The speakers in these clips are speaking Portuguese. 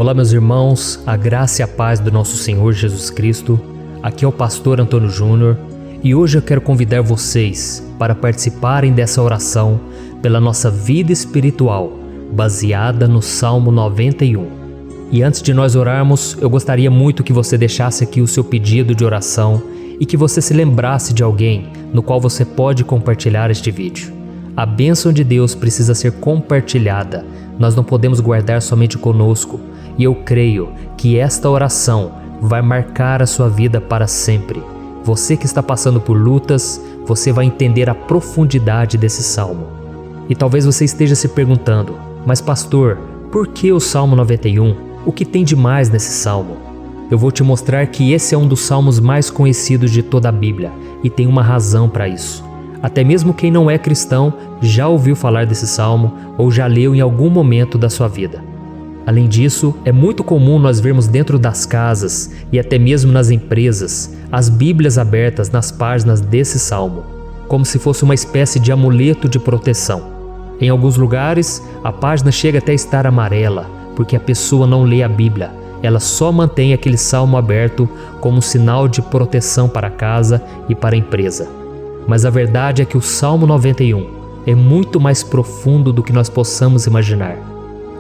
Olá, meus irmãos, a graça e a paz do nosso Senhor Jesus Cristo. Aqui é o pastor Antônio Júnior e hoje eu quero convidar vocês para participarem dessa oração pela nossa vida espiritual, baseada no Salmo 91. E antes de nós orarmos, eu gostaria muito que você deixasse aqui o seu pedido de oração e que você se lembrasse de alguém no qual você pode compartilhar este vídeo. A bênção de Deus precisa ser compartilhada, nós não podemos guardar somente conosco. E eu creio que esta oração vai marcar a sua vida para sempre. Você que está passando por lutas, você vai entender a profundidade desse salmo. E talvez você esteja se perguntando, mas pastor, por que o Salmo 91? O que tem de mais nesse salmo? Eu vou te mostrar que esse é um dos salmos mais conhecidos de toda a Bíblia e tem uma razão para isso. Até mesmo quem não é cristão já ouviu falar desse salmo ou já leu em algum momento da sua vida. Além disso, é muito comum nós vermos dentro das casas e até mesmo nas empresas as Bíblias abertas nas páginas desse salmo, como se fosse uma espécie de amuleto de proteção. Em alguns lugares, a página chega até a estar amarela, porque a pessoa não lê a Bíblia, ela só mantém aquele salmo aberto como um sinal de proteção para a casa e para a empresa. Mas a verdade é que o Salmo 91 é muito mais profundo do que nós possamos imaginar.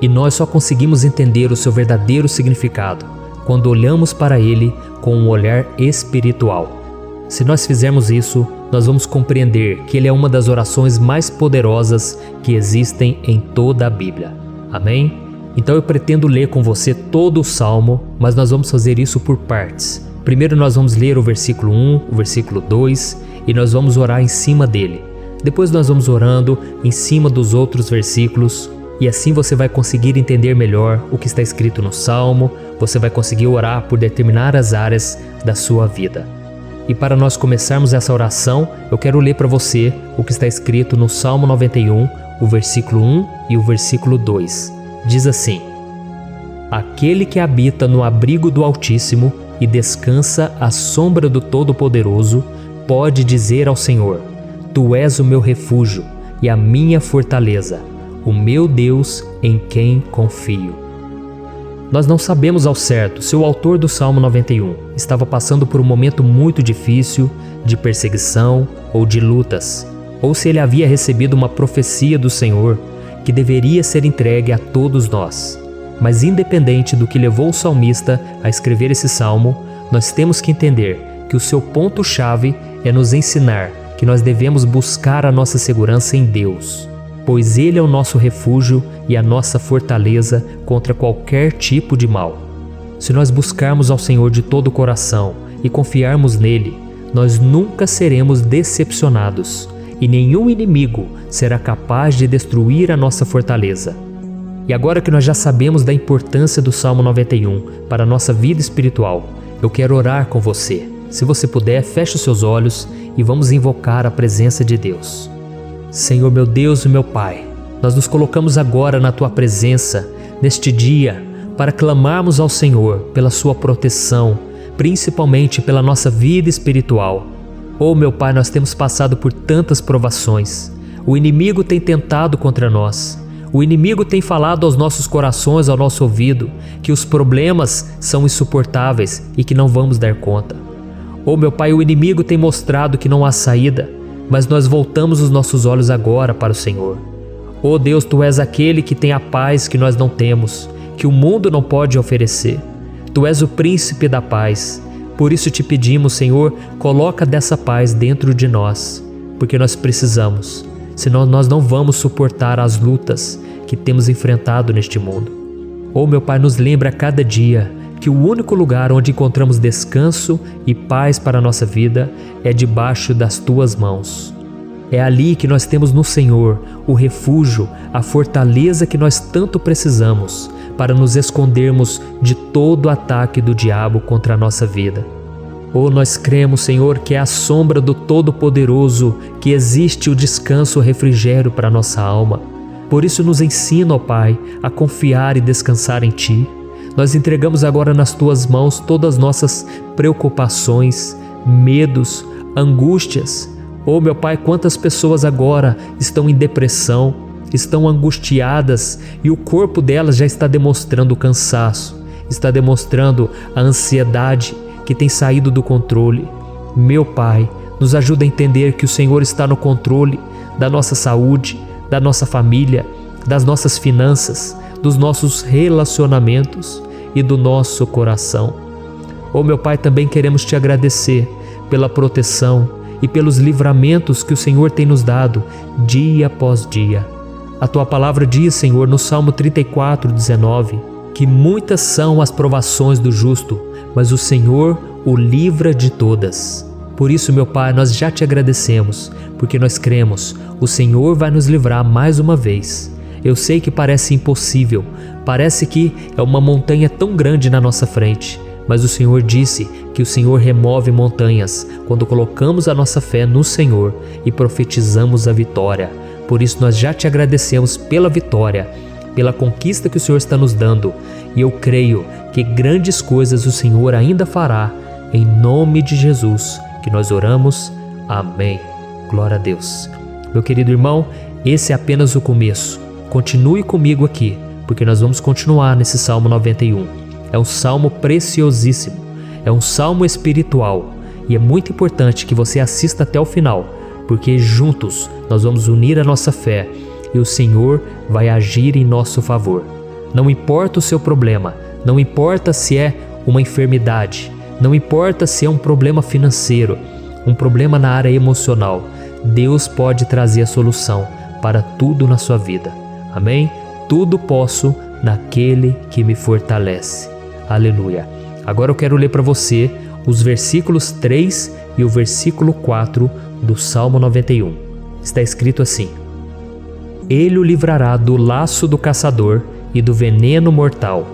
E nós só conseguimos entender o seu verdadeiro significado quando olhamos para ele com um olhar espiritual. Se nós fizermos isso, nós vamos compreender que ele é uma das orações mais poderosas que existem em toda a Bíblia. Amém? Então eu pretendo ler com você todo o Salmo, mas nós vamos fazer isso por partes. Primeiro nós vamos ler o versículo 1, o versículo 2 e nós vamos orar em cima dele. Depois nós vamos orando em cima dos outros versículos. E assim você vai conseguir entender melhor o que está escrito no Salmo, você vai conseguir orar por determinadas áreas da sua vida. E para nós começarmos essa oração, eu quero ler para você o que está escrito no Salmo 91, o versículo 1 e o versículo 2. Diz assim: Aquele que habita no abrigo do Altíssimo e descansa à sombra do Todo-Poderoso, pode dizer ao Senhor: Tu és o meu refúgio e a minha fortaleza, o meu Deus em quem confio. Nós não sabemos ao certo se o autor do Salmo 91 estava passando por um momento muito difícil, de perseguição ou de lutas, ou se ele havia recebido uma profecia do Senhor que deveria ser entregue a todos nós. Mas independente do que levou o salmista a escrever esse salmo, nós temos que entender que o seu ponto-chave é nos ensinar que nós devemos buscar a nossa segurança em Deus, pois Ele é o nosso refúgio e a nossa fortaleza contra qualquer tipo de mal. Se nós buscarmos ao Senhor de todo o coração e confiarmos nele, nós nunca seremos decepcionados e nenhum inimigo será capaz de destruir a nossa fortaleza. E agora que nós já sabemos da importância do Salmo 91 para a nossa vida espiritual, eu quero orar com você. Se você puder, feche os seus olhos e vamos invocar a presença de Deus. Senhor meu Deus e meu Pai, nós nos colocamos agora na Tua presença, neste dia, para clamarmos ao Senhor pela Sua proteção, principalmente pela nossa vida espiritual. Oh meu Pai, nós temos passado por tantas provações, o inimigo tem tentado contra nós, o inimigo tem falado aos nossos corações, ao nosso ouvido, que os problemas são insuportáveis e que não vamos dar conta. Oh meu Pai, o inimigo tem mostrado que não há saída, mas nós voltamos os nossos olhos agora para o Senhor. Oh Deus, Tu és aquele que tem a paz que nós não temos, que o mundo não pode oferecer. Tu és o príncipe da paz. Por isso te pedimos, Senhor, coloca dessa paz dentro de nós, porque nós precisamos, senão nós não vamos suportar as lutas que temos enfrentado neste mundo. Oh meu Pai, nos lembra a cada dia que o único lugar onde encontramos descanso e paz para a nossa vida é debaixo das Tuas mãos. É ali que nós temos no Senhor o refúgio, a fortaleza que nós tanto precisamos para nos escondermos de todo ataque do diabo contra a nossa vida. Oh, nós cremos, Senhor, que é à sombra do Todo-Poderoso que existe o descanso, o refrigério para a nossa alma. Por isso nos ensina, ó Pai, a confiar e descansar em Ti. Nós entregamos agora nas Tuas mãos todas as nossas preocupações, medos, angústias. Oh meu Pai, quantas pessoas agora estão em depressão, estão angustiadas e o corpo delas já está demonstrando o cansaço, está demonstrando a ansiedade que tem saído do controle. Meu Pai, nos ajuda a entender que o Senhor está no controle da nossa saúde, da nossa família, das nossas finanças, dos nossos relacionamentos e do nosso coração. Oh, meu Pai, também queremos Te agradecer pela proteção e pelos livramentos que o Senhor tem nos dado dia após dia. A Tua palavra diz, Senhor, no Salmo 34:19, que muitas são as provações do justo, mas o Senhor o livra de todas. Por isso, meu Pai, nós já Te agradecemos, porque nós cremos, o Senhor vai nos livrar mais uma vez. Eu sei que parece impossível, parece que é uma montanha tão grande na nossa frente, mas o Senhor disse que o Senhor remove montanhas quando colocamos a nossa fé no Senhor e profetizamos a vitória. Por isso nós já Te agradecemos pela vitória, pela conquista que o Senhor está nos dando, e eu creio que grandes coisas o Senhor ainda fará. Em nome de Jesus que nós oramos. Amém. Glória a Deus. Meu querido irmão, esse é apenas o começo. Continue comigo aqui, porque nós vamos continuar nesse Salmo 91. É um salmo preciosíssimo, é um salmo espiritual, e é muito importante que você assista até o final, porque juntos nós vamos unir a nossa fé e o Senhor vai agir em nosso favor. Não importa o seu problema, não importa se é uma enfermidade, não importa se é um problema financeiro, um problema na área emocional, Deus pode trazer a solução para tudo na sua vida. Amém? Tudo posso naquele que me fortalece. Aleluia. Agora eu quero ler para você os versículos 3 e o versículo 4 do Salmo 91. Está escrito assim: Ele o livrará do laço do caçador e do veneno mortal.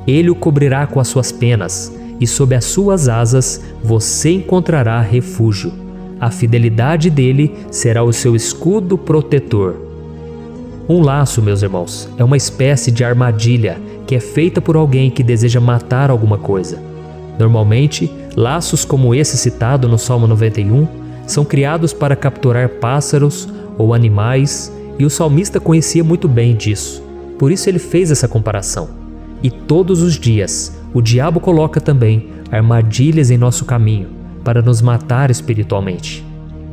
Ele o cobrirá com as suas penas, e sob as suas asas você encontrará refúgio. A fidelidade dele será o seu escudo protetor. Um laço, meus irmãos, é uma espécie de armadilha que é feita por alguém que deseja matar alguma coisa. Normalmente, laços como esse citado no Salmo 91 são criados para capturar pássaros ou animais, e o salmista conhecia muito bem disso. Por isso ele fez essa comparação. E todos os dias, o diabo coloca também armadilhas em nosso caminho para nos matar espiritualmente.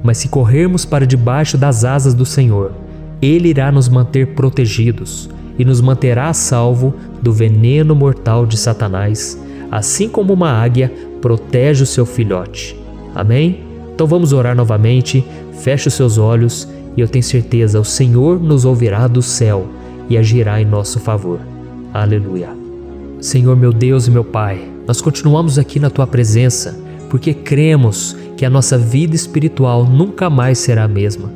Mas se corrermos para debaixo das asas do Senhor, Ele irá nos manter protegidos e nos manterá a salvo do veneno mortal de Satanás, assim como uma águia protege o seu filhote. Amém? Então vamos orar novamente, feche os seus olhos e eu tenho certeza, o Senhor nos ouvirá do céu e agirá em nosso favor. Aleluia. Senhor, meu Deus e meu Pai, nós continuamos aqui na Tua presença porque cremos que a nossa vida espiritual nunca mais será a mesma.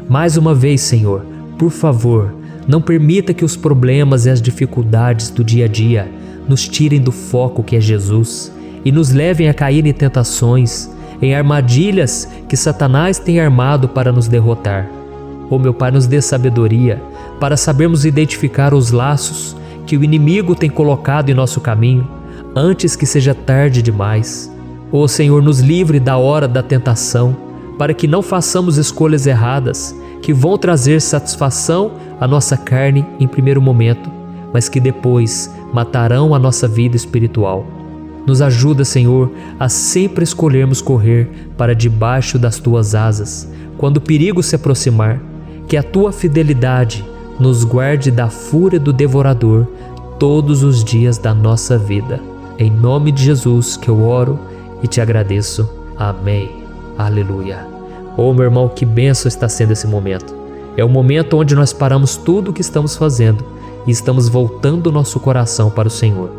Mais uma vez, Senhor, por favor, não permita que os problemas e as dificuldades do dia a dia nos tirem do foco que é Jesus e nos levem a cair em tentações, em armadilhas que Satanás tem armado para nos derrotar. Oh, meu Pai, nos dê sabedoria para sabermos identificar os laços que o inimigo tem colocado em nosso caminho antes que seja tarde demais. Oh, Senhor, nos livre da hora da tentação, para que não façamos escolhas erradas que vão trazer satisfação à nossa carne em primeiro momento, mas que depois matarão a nossa vida espiritual. Nos ajuda, Senhor, a sempre escolhermos correr para debaixo das Tuas asas quando o perigo se aproximar. Que a Tua fidelidade nos guarde da fúria do devorador todos os dias da nossa vida. Em nome de Jesus que eu oro e Te agradeço. Amém. Aleluia. Oh, meu irmão, que bênção está sendo esse momento. É o momento onde nós paramos tudo o que estamos fazendo e estamos voltando o nosso coração para o Senhor.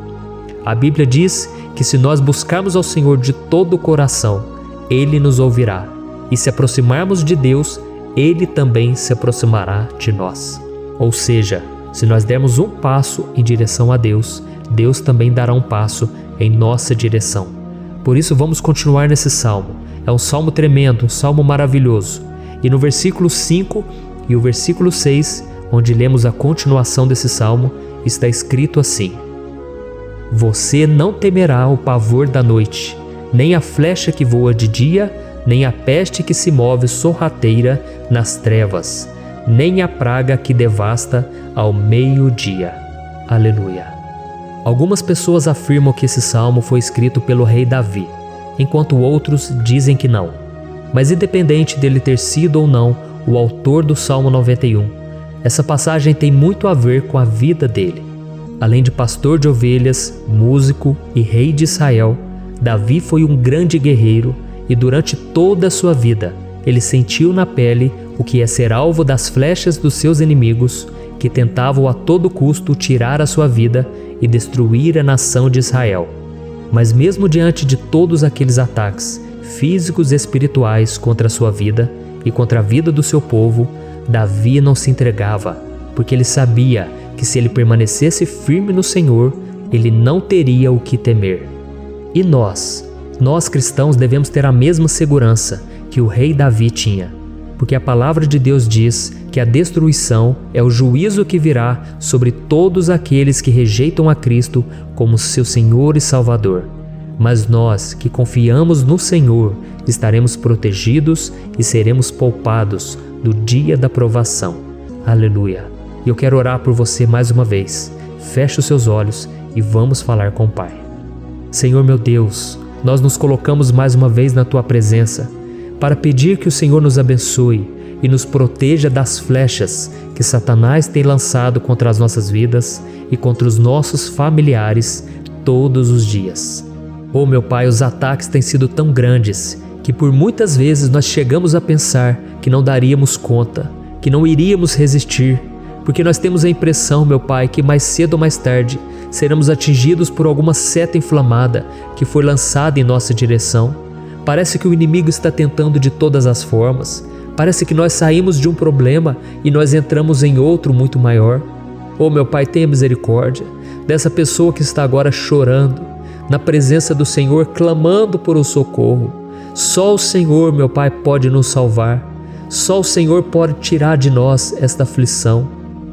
A Bíblia diz que se nós buscarmos ao Senhor de todo o coração, Ele nos ouvirá. E se aproximarmos de Deus, Ele também se aproximará de nós. Ou seja, se nós dermos um passo em direção a Deus, Deus também dará um passo em nossa direção. Por isso vamos continuar nesse salmo. É um salmo tremendo, um salmo maravilhoso. E no versículo 5 e o versículo 6, onde lemos a continuação desse salmo, está escrito assim: Você não temerá o pavor da noite, nem a flecha que voa de dia, nem a peste que se move sorrateira nas trevas. nem a praga que devasta ao meio-dia. Aleluia. Algumas pessoas afirmam que esse salmo foi escrito pelo rei Davi, enquanto outros dizem que não. Mas independente dele ter sido ou não o autor do Salmo 91, essa passagem tem muito a ver com a vida dele. Além de pastor de ovelhas, músico e rei de Israel, Davi foi um grande guerreiro e durante toda a sua vida ele sentiu na pele o que é ser alvo das flechas dos seus inimigos que tentavam a todo custo tirar a sua vida e destruir a nação de Israel. Mas mesmo diante de todos aqueles ataques físicos e espirituais contra a sua vida e contra a vida do seu povo, Davi não se entregava, porque ele sabia que se ele permanecesse firme no Senhor, ele não teria o que temer. E nós cristãos devemos ter a mesma segurança que o rei Davi tinha, porque a palavra de Deus diz que a destruição é o juízo que virá sobre todos aqueles que rejeitam a Cristo como seu Senhor e Salvador. Mas nós que confiamos no Senhor estaremos protegidos e seremos poupados do dia da provação. Aleluia! E eu quero orar por você mais uma vez. Feche os seus olhos e vamos falar com o Pai. Senhor meu Deus, nós nos colocamos mais uma vez na Tua presença para pedir que o Senhor nos abençoe e nos proteja das flechas que Satanás tem lançado contra as nossas vidas e contra os nossos familiares todos os dias. Oh meu Pai, os ataques têm sido tão grandes que por muitas vezes nós chegamos a pensar que não daríamos conta, que não iríamos resistir, porque nós temos a impressão, meu Pai, que mais cedo ou mais tarde seremos atingidos por alguma seta inflamada que foi lançada em nossa direção. Parece que o inimigo está tentando de todas as formas. Parece que nós saímos de um problema e nós entramos em outro muito maior. Oh meu Pai, tenha misericórdia dessa pessoa que está agora chorando, na presença do Senhor, clamando por um socorro. Só o Senhor, meu Pai, pode nos salvar. Só o Senhor pode tirar de nós esta aflição.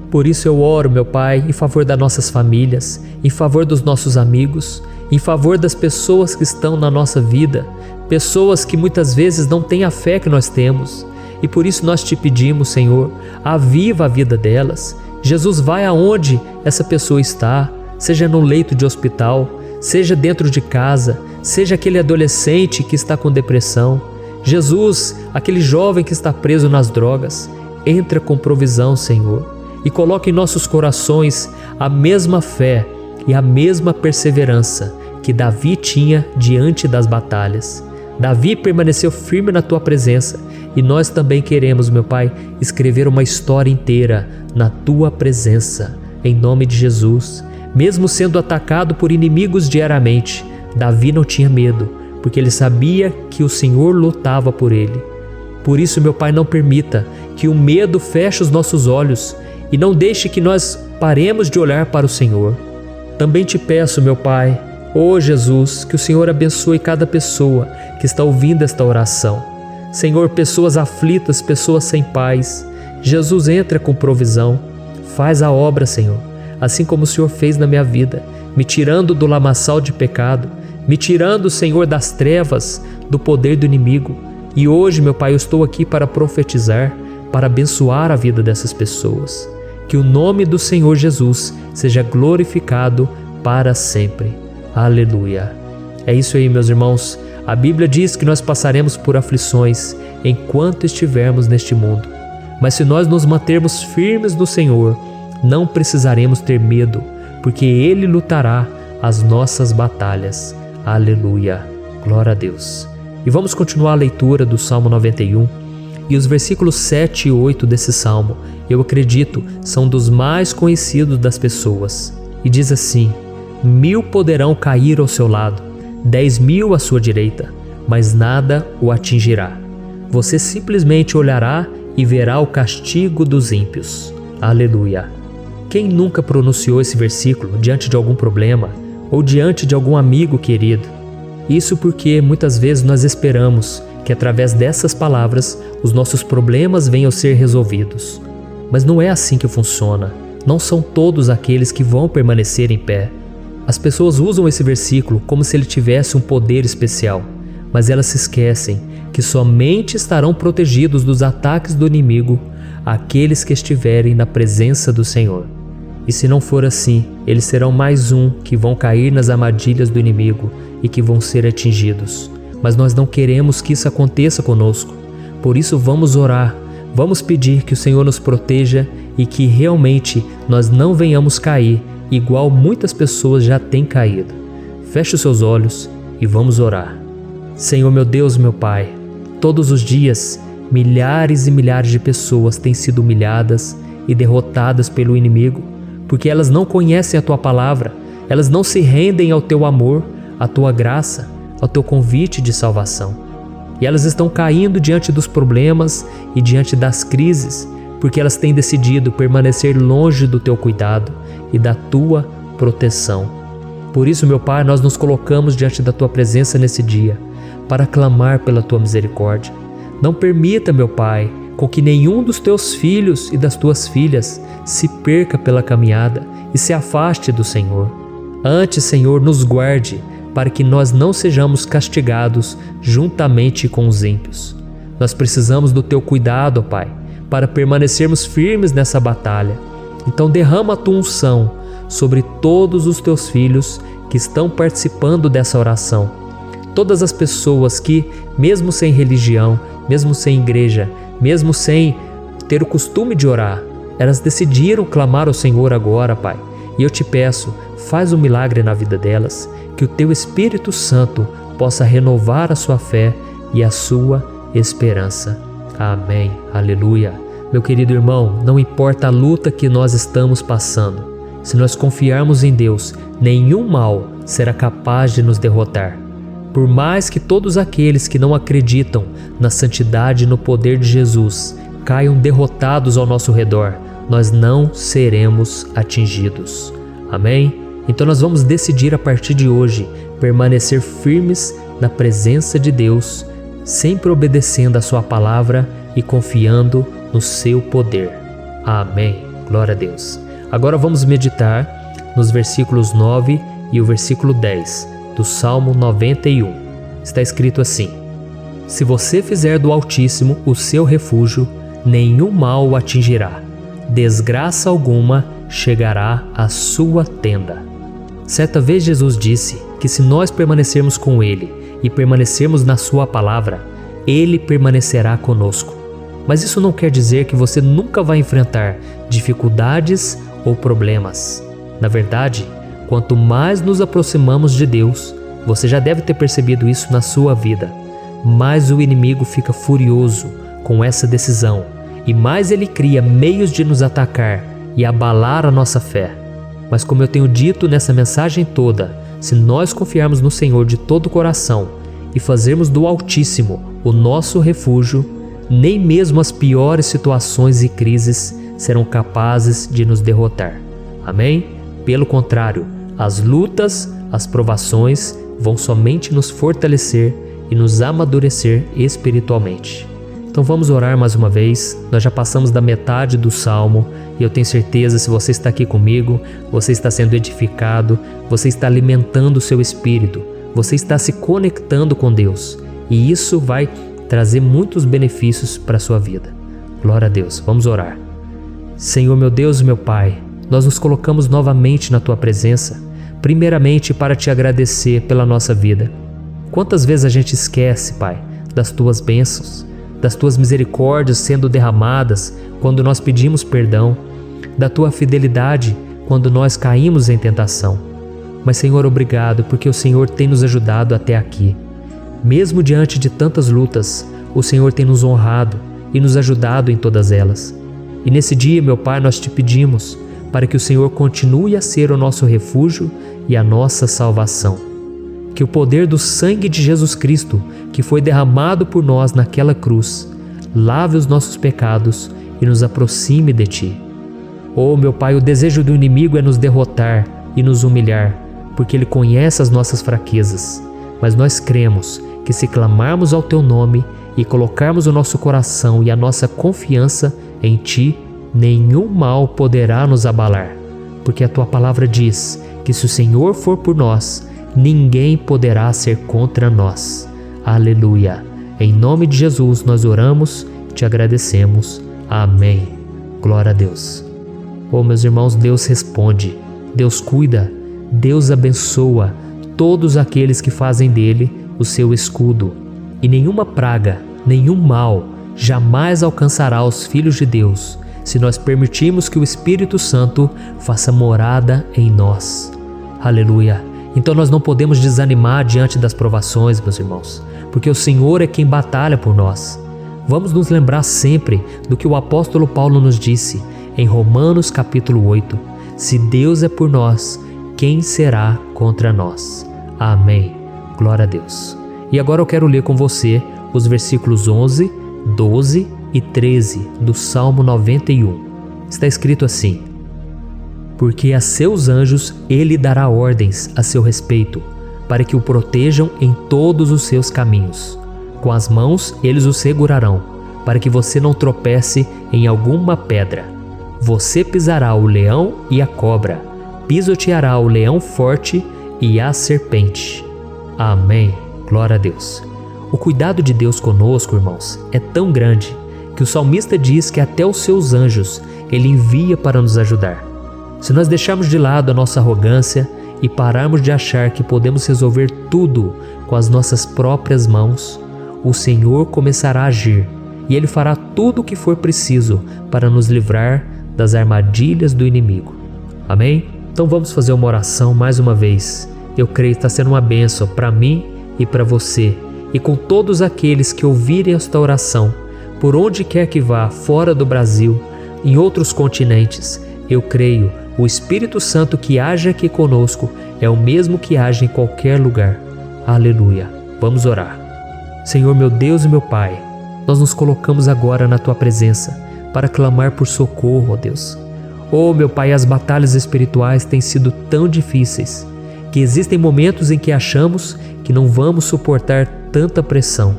Por isso eu oro, meu Pai, em favor das nossas famílias, em favor dos nossos amigos, em favor das pessoas que estão na nossa vida, pessoas que muitas vezes não têm a fé que nós temos. E por isso nós te pedimos, Senhor, aviva a vida delas. Jesus, vai aonde essa pessoa está, seja no leito de hospital, seja dentro de casa, seja aquele adolescente que está com depressão. Jesus, aquele jovem que está preso nas drogas, entra com provisão, Senhor, e coloca em nossos corações a mesma fé e a mesma perseverança que Davi tinha diante das batalhas. Davi permaneceu firme na Tua presença e nós também queremos, meu Pai, escrever uma história inteira na Tua presença, em nome de Jesus. Mesmo sendo atacado por inimigos diariamente, Davi não tinha medo, porque ele sabia que o Senhor lutava por ele. Por isso, meu Pai, não permita que o medo feche os nossos olhos e não deixe que nós paremos de olhar para o Senhor. Também te peço, meu Pai, ó Jesus, que o Senhor abençoe cada pessoa que está ouvindo esta oração. Senhor, pessoas aflitas, pessoas sem paz. Jesus, entra com provisão. Faz a obra, Senhor, assim como o Senhor fez na minha vida, me tirando do lamaçal de pecado, me tirando, Senhor, das trevas, do poder do inimigo. E hoje, meu Pai, eu estou aqui para profetizar, para abençoar a vida dessas pessoas. Que o nome do Senhor Jesus seja glorificado para sempre. Aleluia. É isso aí, meus irmãos. A Bíblia diz que nós passaremos por aflições enquanto estivermos neste mundo. Mas se nós nos mantermos firmes no Senhor, não precisaremos ter medo, porque Ele lutará as nossas batalhas. Aleluia. Glória a Deus. E vamos continuar a leitura do Salmo 91. E os versículos 7 e 8 desse salmo, eu acredito, são dos mais conhecidos das pessoas. E diz assim: 1000 poderão cair ao seu lado, 10.000 à sua direita, mas nada o atingirá. Você simplesmente olhará e verá o castigo dos ímpios. Aleluia. Quem nunca pronunciou esse versículo diante de algum problema ou diante de algum amigo querido? Isso porque muitas vezes nós esperamos que através dessas palavras os nossos problemas venham a ser resolvidos. Mas não é assim que funciona. Não são todos aqueles que vão permanecer em pé. As pessoas usam esse versículo como se ele tivesse um poder especial, mas elas se esquecem que somente estarão protegidos dos ataques do inimigo àqueles que estiverem na presença do Senhor. E se não for assim, eles serão mais um que vão cair nas armadilhas do inimigo e que vão ser atingidos. Mas nós não queremos que isso aconteça conosco. Por isso vamos orar, vamos pedir que o Senhor nos proteja e que realmente nós não venhamos cair igual muitas pessoas já têm caído. Feche os seus olhos e vamos orar. Senhor meu Deus, meu Pai, todos os dias milhares e milhares de pessoas têm sido humilhadas e derrotadas pelo inimigo, porque elas não conhecem a Tua palavra, elas não se rendem ao Teu amor, à Tua graça, ao Teu convite de salvação. E elas estão caindo diante dos problemas e diante das crises, porque elas têm decidido permanecer longe do Teu cuidado e da Tua proteção. Por isso, meu Pai, nós nos colocamos diante da Tua presença nesse dia, para clamar pela Tua misericórdia. Não permita, meu Pai, com que nenhum dos Teus filhos e das Tuas filhas se perca pela caminhada e se afaste do Senhor. Antes, Senhor, nos guarde, para que nós não sejamos castigados juntamente com os ímpios. Nós precisamos do Teu cuidado, ó Pai, para permanecermos firmes nessa batalha. Então derrama a Tua unção sobre todos os Teus filhos que estão participando dessa oração. Todas as pessoas que, mesmo sem religião, mesmo sem igreja, mesmo sem ter o costume de orar, elas decidiram clamar ao Senhor agora, Pai. E eu te peço, faz um milagre na vida delas, que o Teu Espírito Santo possa renovar a sua fé e a sua esperança. Amém. Aleluia. Meu querido irmão, não importa a luta que nós estamos passando, se nós confiarmos em Deus, nenhum mal será capaz de nos derrotar. Por mais que todos aqueles que não acreditam na santidade e no poder de Jesus caiam derrotados ao nosso redor, nós não seremos atingidos. Amém? Então nós vamos decidir a partir de hoje permanecer firmes na presença de Deus, sempre obedecendo a Sua palavra e confiando no Seu poder. Amém. Glória a Deus. Agora vamos meditar nos versículos 9 e o versículo 10 do Salmo 91. Está escrito assim: Se você fizer do Altíssimo o seu refúgio, nenhum mal o atingirá, desgraça alguma chegará à sua tenda. Certa vez Jesus disse que se nós permanecermos com Ele e permanecermos na Sua palavra, Ele permanecerá conosco. Mas isso não quer dizer que você nunca vai enfrentar dificuldades ou problemas. Na verdade, quanto mais nos aproximamos de Deus, você já deve ter percebido isso na sua vida, mais o inimigo fica furioso com essa decisão e mais ele cria meios de nos atacar e abalar a nossa fé. Mas como eu tenho dito nessa mensagem toda, se nós confiarmos no Senhor de todo o coração e fazermos do Altíssimo o nosso refúgio, nem mesmo as piores situações e crises serão capazes de nos derrotar. Amém? Pelo contrário, as lutas, as provações vão somente nos fortalecer e nos amadurecer espiritualmente. Então vamos orar mais uma vez. Nós já passamos da metade do Salmo e eu tenho certeza, se você está aqui comigo, você está sendo edificado, você está alimentando o seu espírito, você está se conectando com Deus e isso vai trazer muitos benefícios para a sua vida. Glória a Deus. Vamos orar. Senhor meu Deus e meu Pai, nós nos colocamos novamente na Tua presença, primeiramente para Te agradecer pela nossa vida. Quantas vezes a gente esquece, Pai, das Tuas bênçãos, das Tuas misericórdias sendo derramadas quando nós pedimos perdão, da Tua fidelidade quando nós caímos em tentação. Mas Senhor, obrigado porque o Senhor tem nos ajudado até aqui. Mesmo diante de tantas lutas, o Senhor tem nos honrado e nos ajudado em todas elas. E nesse dia, meu Pai, nós Te pedimos para que o Senhor continue a ser o nosso refúgio e a nossa salvação. Que o poder do sangue de Jesus Cristo, que foi derramado por nós naquela cruz, lave os nossos pecados e nos aproxime de Ti. Oh, meu Pai, o desejo do inimigo é nos derrotar e nos humilhar, porque ele conhece as nossas fraquezas. Mas nós cremos que se clamarmos ao Teu nome e colocarmos o nosso coração e a nossa confiança em Ti, nenhum mal poderá nos abalar, porque a Tua palavra diz que se o Senhor for por nós, ninguém poderá ser contra nós. Aleluia! Em nome de Jesus nós oramos e Te agradecemos. Amém. Glória a Deus. Oh, meus irmãos, Deus responde, Deus cuida, Deus abençoa todos aqueles que fazem dele o seu escudo. E nenhuma praga, nenhum mal jamais alcançará os filhos de Deus, se nós permitirmos que o Espírito Santo faça morada em nós. Aleluia! Então nós não podemos desanimar diante das provações, meus irmãos, porque o Senhor é quem batalha por nós. Vamos nos lembrar sempre do que o apóstolo Paulo nos disse em Romanos capítulo 8. Se Deus é por nós, quem será contra nós? Amém. Glória a Deus. E agora eu quero ler com você os versículos 11, 12 e 13 do Salmo 91. Está escrito assim: porque a seus anjos ele dará ordens a seu respeito, para que o protejam em todos os seus caminhos. Com as mãos eles o segurarão, para que você não tropece em alguma pedra. Você pisará o leão e a cobra, pisoteará o leão forte e a serpente. Amém. Glória a Deus. O cuidado de Deus conosco, irmãos, é tão grande que o salmista diz que até os seus anjos ele envia para nos ajudar. Se nós deixarmos de lado a nossa arrogância e pararmos de achar que podemos resolver tudo com as nossas próprias mãos, o Senhor começará a agir e Ele fará tudo o que for preciso para nos livrar das armadilhas do inimigo. Amém? Então vamos fazer uma oração mais uma vez. Eu creio que está sendo uma bênção para mim e para você, e com todos aqueles que ouvirem esta oração, por onde quer que vá, fora do Brasil, em outros continentes. Eu creio, o Espírito Santo que age aqui conosco é o mesmo que age em qualquer lugar. Aleluia. Vamos orar. Senhor, meu Deus e meu Pai, nós nos colocamos agora na Tua presença para clamar por socorro, ó Deus. Oh, meu Pai, as batalhas espirituais têm sido tão difíceis que existem momentos em que achamos que não vamos suportar tanta pressão.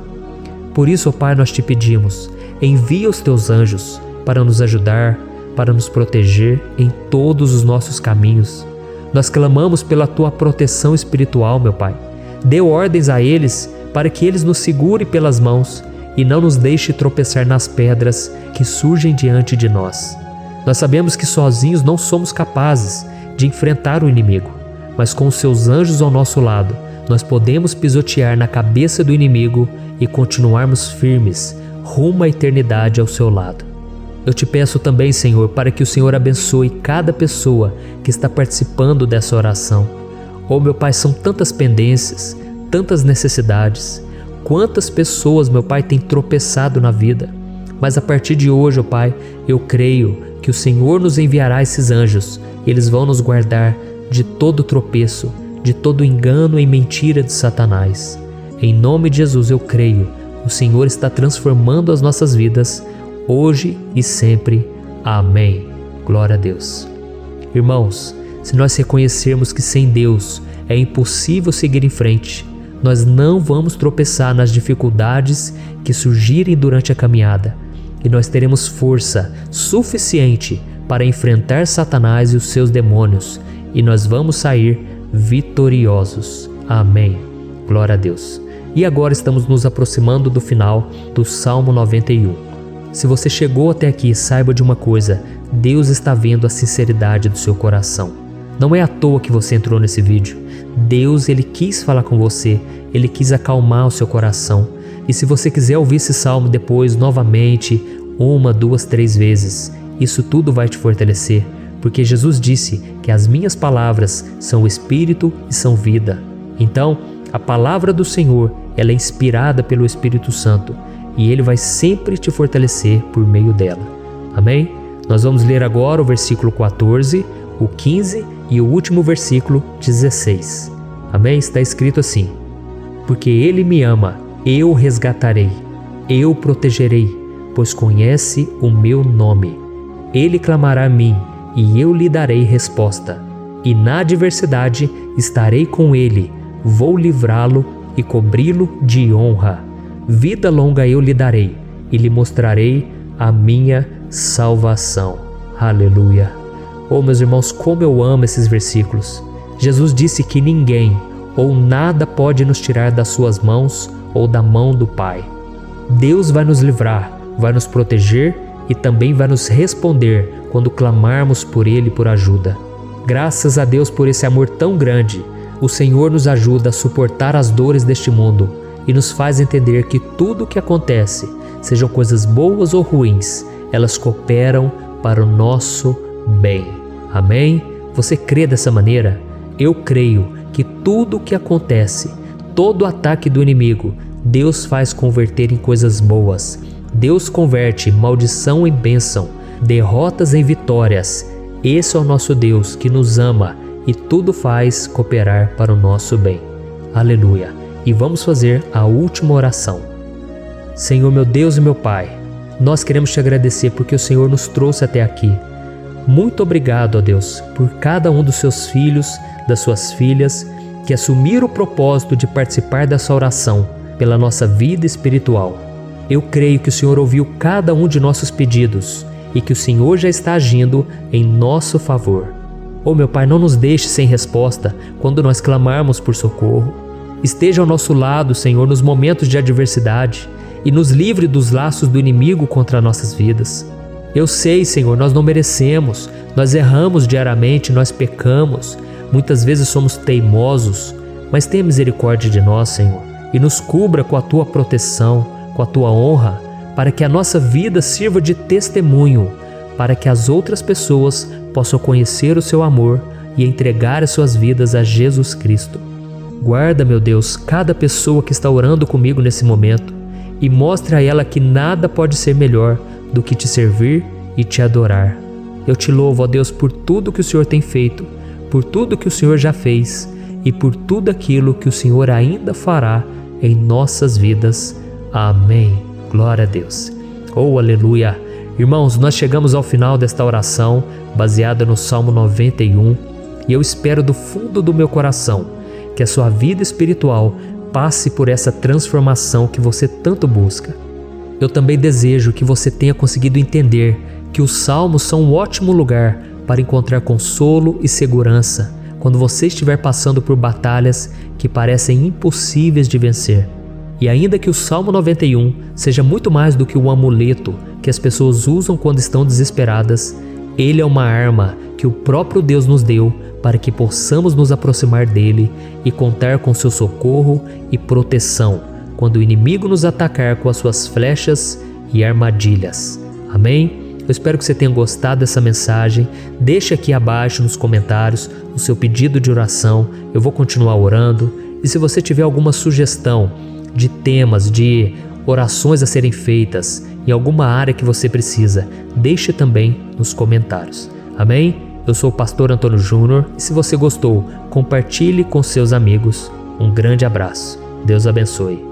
Por isso, ó Pai, nós te pedimos, envia os Teus anjos para nos ajudar, para nos proteger em todos os nossos caminhos. Nós clamamos pela Tua proteção espiritual, meu Pai. Dê ordens a eles para que eles nos segurem pelas mãos e não nos deixe tropeçar nas pedras que surgem diante de nós. Nós sabemos que sozinhos não somos capazes de enfrentar o inimigo, mas com os Seus anjos ao nosso lado, nós podemos pisotear na cabeça do inimigo e continuarmos firmes rumo à eternidade ao Seu lado. Eu te peço também, Senhor, para que o Senhor abençoe cada pessoa que está participando dessa oração. Oh, meu Pai, são tantas pendências, tantas necessidades. Quantas pessoas, meu Pai, têm tropeçado na vida. Mas a partir de hoje, oh Pai, eu creio que o Senhor nos enviará esses anjos. Eles vão nos guardar de todo tropeço, de todo engano e mentira de Satanás. Em nome de Jesus eu creio, o Senhor está transformando as nossas vidas, hoje e sempre. Amém. Glória a Deus. Irmãos, se nós reconhecermos que sem Deus é impossível seguir em frente, nós não vamos tropeçar nas dificuldades que surgirem durante a caminhada, e nós teremos força suficiente para enfrentar Satanás e os seus demônios, e nós vamos sair vitoriosos. Amém. Glória a Deus. E agora estamos nos aproximando do final do Salmo 91. Se você chegou até aqui, saiba de uma coisa: Deus está vendo a sinceridade do seu coração. Não é à toa que você entrou nesse vídeo. Deus, Ele quis falar com você, Ele quis acalmar o seu coração. E se você quiser ouvir esse salmo depois, novamente, 1, 2, 3 vezes, isso tudo vai te fortalecer, porque Jesus disse que as minhas palavras são espírito e são vida. Então, a palavra do Senhor, ela é inspirada pelo Espírito Santo, e Ele vai sempre te fortalecer por meio dela. Amém? Nós vamos ler agora o versículo 14, o 15 e o último versículo 16. Amém? Está escrito assim: porque Ele me ama, eu o resgatarei, eu o protegerei, pois conhece o meu nome. Ele clamará a mim, e eu lhe darei resposta. E na adversidade estarei com ele, vou livrá-lo e cobri-lo de honra. Vida longa eu lhe darei, e lhe mostrarei a minha salvação. Aleluia. Oh, meus irmãos, como eu amo esses versículos. Jesus disse que ninguém ou nada pode nos tirar das suas mãos ou da mão do Pai. Deus vai nos livrar, vai nos proteger e também vai nos responder quando clamarmos por Ele por ajuda. Graças a Deus por esse amor tão grande, o Senhor nos ajuda a suportar as dores deste mundo e nos faz entender que tudo o que acontece, sejam coisas boas ou ruins, elas cooperam para o nosso bem. Amém? Você crê dessa maneira? Eu creio que tudo o que acontece, todo ataque do inimigo, Deus faz converter em coisas boas. Deus converte maldição em bênção, derrotas em vitórias. Esse é o nosso Deus que nos ama e tudo faz cooperar para o nosso bem. Aleluia! E vamos fazer a última oração. Senhor, meu Deus e meu Pai, nós queremos te agradecer porque o Senhor nos trouxe até aqui. Muito obrigado, ó Deus, por cada um dos seus filhos, das suas filhas, que assumiram o propósito de participar dessa oração pela nossa vida espiritual. Eu creio que o Senhor ouviu cada um de nossos pedidos e que o Senhor já está agindo em nosso favor. Oh, meu Pai, não nos deixe sem resposta quando nós clamarmos por socorro. Esteja ao nosso lado, Senhor, nos momentos de adversidade e nos livre dos laços do inimigo contra nossas vidas. Eu sei, Senhor, nós não merecemos, nós erramos diariamente, nós pecamos, muitas vezes somos teimosos, mas tenha misericórdia de nós, Senhor, e nos cubra com a Tua proteção, com a Tua honra, para que a nossa vida sirva de testemunho, para que as outras pessoas possam conhecer o Seu amor e entregar as suas vidas a Jesus Cristo. Guarda, meu Deus, cada pessoa que está orando comigo nesse momento e mostre a ela que nada pode ser melhor do que te servir e te adorar. Eu te louvo, ó Deus, por tudo que o Senhor tem feito, por tudo que o Senhor já fez e por tudo aquilo que o Senhor ainda fará em nossas vidas. Amém. Glória a Deus. Oh, aleluia. Irmãos, nós chegamos ao final desta oração baseada no Salmo 91 e eu espero do fundo do meu coração que a sua vida espiritual passe por essa transformação que você tanto busca. Eu também desejo que você tenha conseguido entender que os salmos são um ótimo lugar para encontrar consolo e segurança quando você estiver passando por batalhas que parecem impossíveis de vencer. E ainda que o Salmo 91 seja muito mais do que um amuleto que as pessoas usam quando estão desesperadas, ele é uma arma que o próprio Deus nos deu para que possamos nos aproximar dele e contar com seu socorro e proteção quando o inimigo nos atacar com as suas flechas e armadilhas. Amém? Eu espero que você tenha gostado dessa mensagem. Deixe aqui abaixo nos comentários o seu pedido de oração. Eu vou continuar orando. E se você tiver alguma sugestão de temas, de orações a serem feitas em alguma área que você precisa, deixe também nos comentários. Amém? Eu sou o pastor Antônio Júnior e se você gostou, compartilhe com seus amigos. Um grande abraço. Deus abençoe.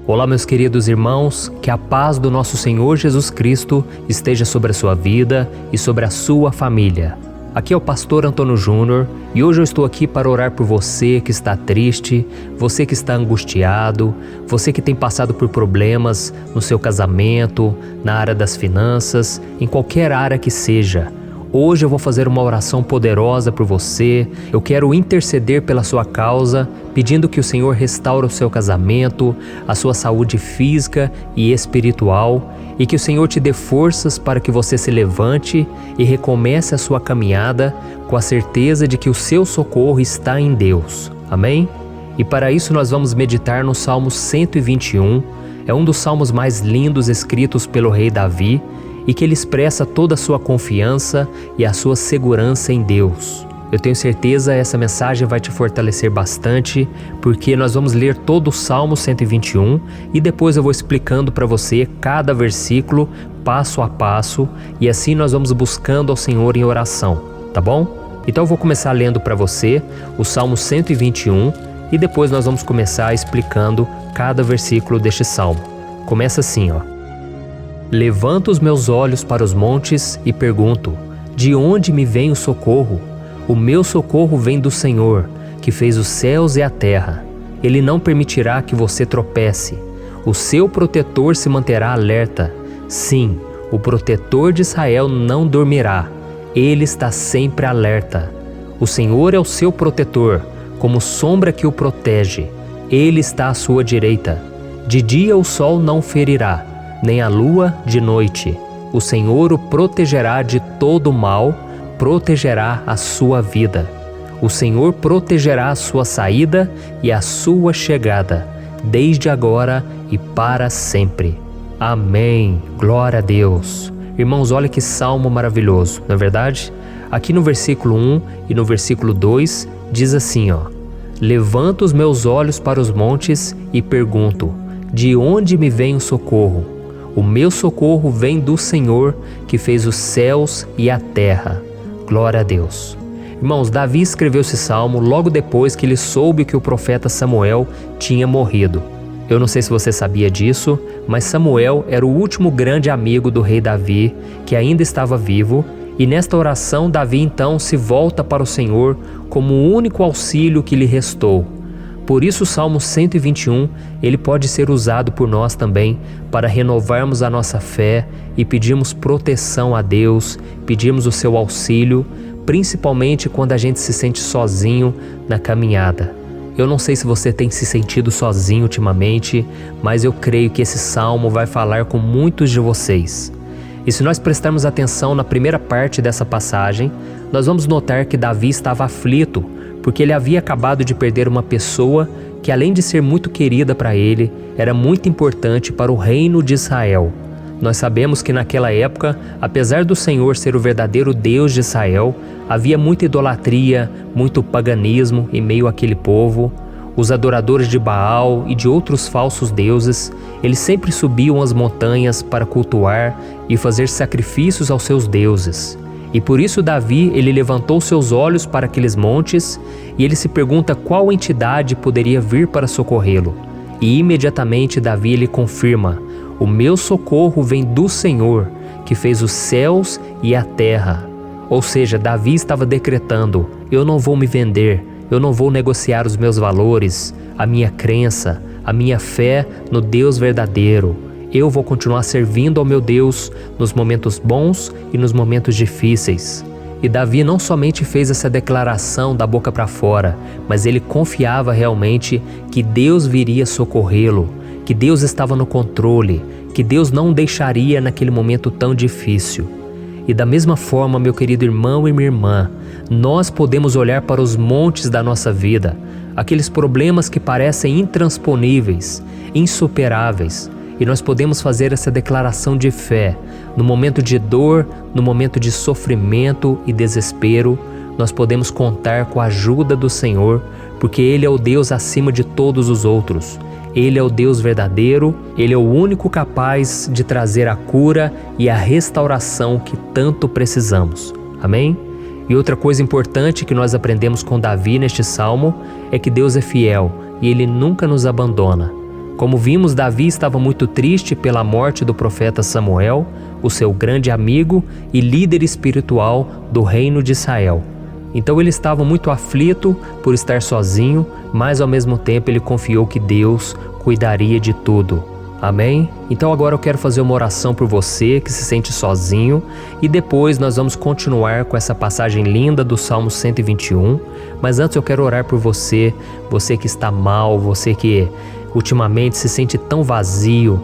Olá, meus queridos irmãos, que a paz do nosso Senhor Jesus Cristo esteja sobre a sua vida e sobre a sua família. Aqui é o pastor Antônio Júnior e hoje eu estou aqui para orar por você que está triste, você que está angustiado, você que tem passado por problemas no seu casamento, na área das finanças, em qualquer área que seja. Hoje eu vou fazer uma oração poderosa por você. Eu quero interceder pela sua causa, pedindo que o Senhor restaure o seu casamento, a sua saúde física e espiritual, e que o Senhor te dê forças para que você se levante e recomece a sua caminhada com a certeza de que o seu socorro está em Deus. Amém? E para isso nós vamos meditar no Salmo 121. É um dos salmos mais lindos escritos pelo rei Davi, e que ele expressa toda a sua confiança e a sua segurança em Deus. Eu tenho certeza que essa mensagem vai te fortalecer bastante, porque nós vamos ler todo o Salmo 121 e depois eu vou explicando para você cada versículo, passo a passo, e assim nós vamos buscando ao Senhor em oração, tá bom? Então eu vou começar lendo para você o Salmo 121 e depois nós vamos começar explicando cada versículo deste salmo. Começa assim, ó. Levanto os meus olhos para os montes e pergunto: de onde me vem o socorro? O meu socorro vem do Senhor, que fez os céus e a terra. Ele não permitirá que você tropece. O seu protetor se manterá alerta. Sim, o protetor de Israel não dormirá. Ele está sempre alerta. O Senhor é o seu protetor, como sombra que o protege. Ele está à sua direita. De dia o sol não ferirá, nem a lua de noite. O Senhor o protegerá de todo mal, protegerá a sua vida. O Senhor protegerá a sua saída e a sua chegada, desde agora e para sempre. Amém. Glória a Deus. Irmãos, olha que salmo maravilhoso, não é verdade? Aqui no versículo 1 e no versículo 2 diz assim, Levanto os meus olhos para os montes e pergunto, de onde me vem o socorro? O meu socorro vem do Senhor, que fez os céus e a terra. Glória a Deus. Irmãos, Davi escreveu esse salmo logo depois que ele soube que o profeta Samuel tinha morrido. Eu não sei se você sabia disso, mas Samuel era o último grande amigo do rei Davi, que ainda estava vivo, e nesta oração Davi então se volta para o Senhor como o único auxílio que lhe restou. Por isso o Salmo 121, ele pode ser usado por nós também para renovarmos a nossa fé e pedirmos proteção a Deus, pedirmos o seu auxílio, principalmente quando a gente se sente sozinho na caminhada. Eu não sei se você tem se sentido sozinho ultimamente, mas eu creio que esse salmo vai falar com muitos de vocês. E se nós prestarmos atenção na primeira parte dessa passagem, nós vamos notar que Davi estava aflito, porque ele havia acabado de perder uma pessoa que, além de ser muito querida para ele, era muito importante para o reino de Israel. Nós sabemos que naquela época, apesar do Senhor ser o verdadeiro Deus de Israel, havia muita idolatria, muito paganismo em meio àquele povo. Os adoradores de Baal e de outros falsos deuses, eles sempre subiam as montanhas para cultuar e fazer sacrifícios aos seus deuses. E por isso Davi, ele levantou seus olhos para aqueles montes e ele se pergunta qual entidade poderia vir para socorrê-lo. E imediatamente Davi ele confirma: o meu socorro vem do Senhor, que fez os céus e a terra. Ou seja, Davi estava decretando: eu não vou me vender, eu não vou negociar os meus valores, a minha crença, a minha fé no Deus verdadeiro. Eu vou continuar servindo ao meu Deus nos momentos bons e nos momentos difíceis. E Davi não somente fez essa declaração da boca para fora, mas ele confiava realmente que Deus viria socorrê-lo, que Deus estava no controle, que Deus não o deixaria naquele momento tão difícil. E da mesma forma, meu querido irmão e minha irmã, nós podemos olhar para os montes da nossa vida, aqueles problemas que parecem intransponíveis, insuperáveis, e nós podemos fazer essa declaração de fé. No momento de dor, no momento de sofrimento e desespero, nós podemos contar com a ajuda do Senhor, porque Ele é o Deus acima de todos os outros. Ele é o Deus verdadeiro, Ele é o único capaz de trazer a cura e a restauração que tanto precisamos. Amém? E outra coisa importante que nós aprendemos com Davi neste salmo é que Deus é fiel e Ele nunca nos abandona. Como vimos, Davi estava muito triste pela morte do profeta Samuel, o seu grande amigo e líder espiritual do reino de Israel. Então ele estava muito aflito por estar sozinho, mas ao mesmo tempo ele confiou que Deus cuidaria de tudo. Amém? Então agora eu quero fazer uma oração por você que se sente sozinho e depois nós vamos continuar com essa passagem linda do Salmo 121. Mas antes eu quero orar por você, você que está mal, você que ultimamente se sente tão vazio,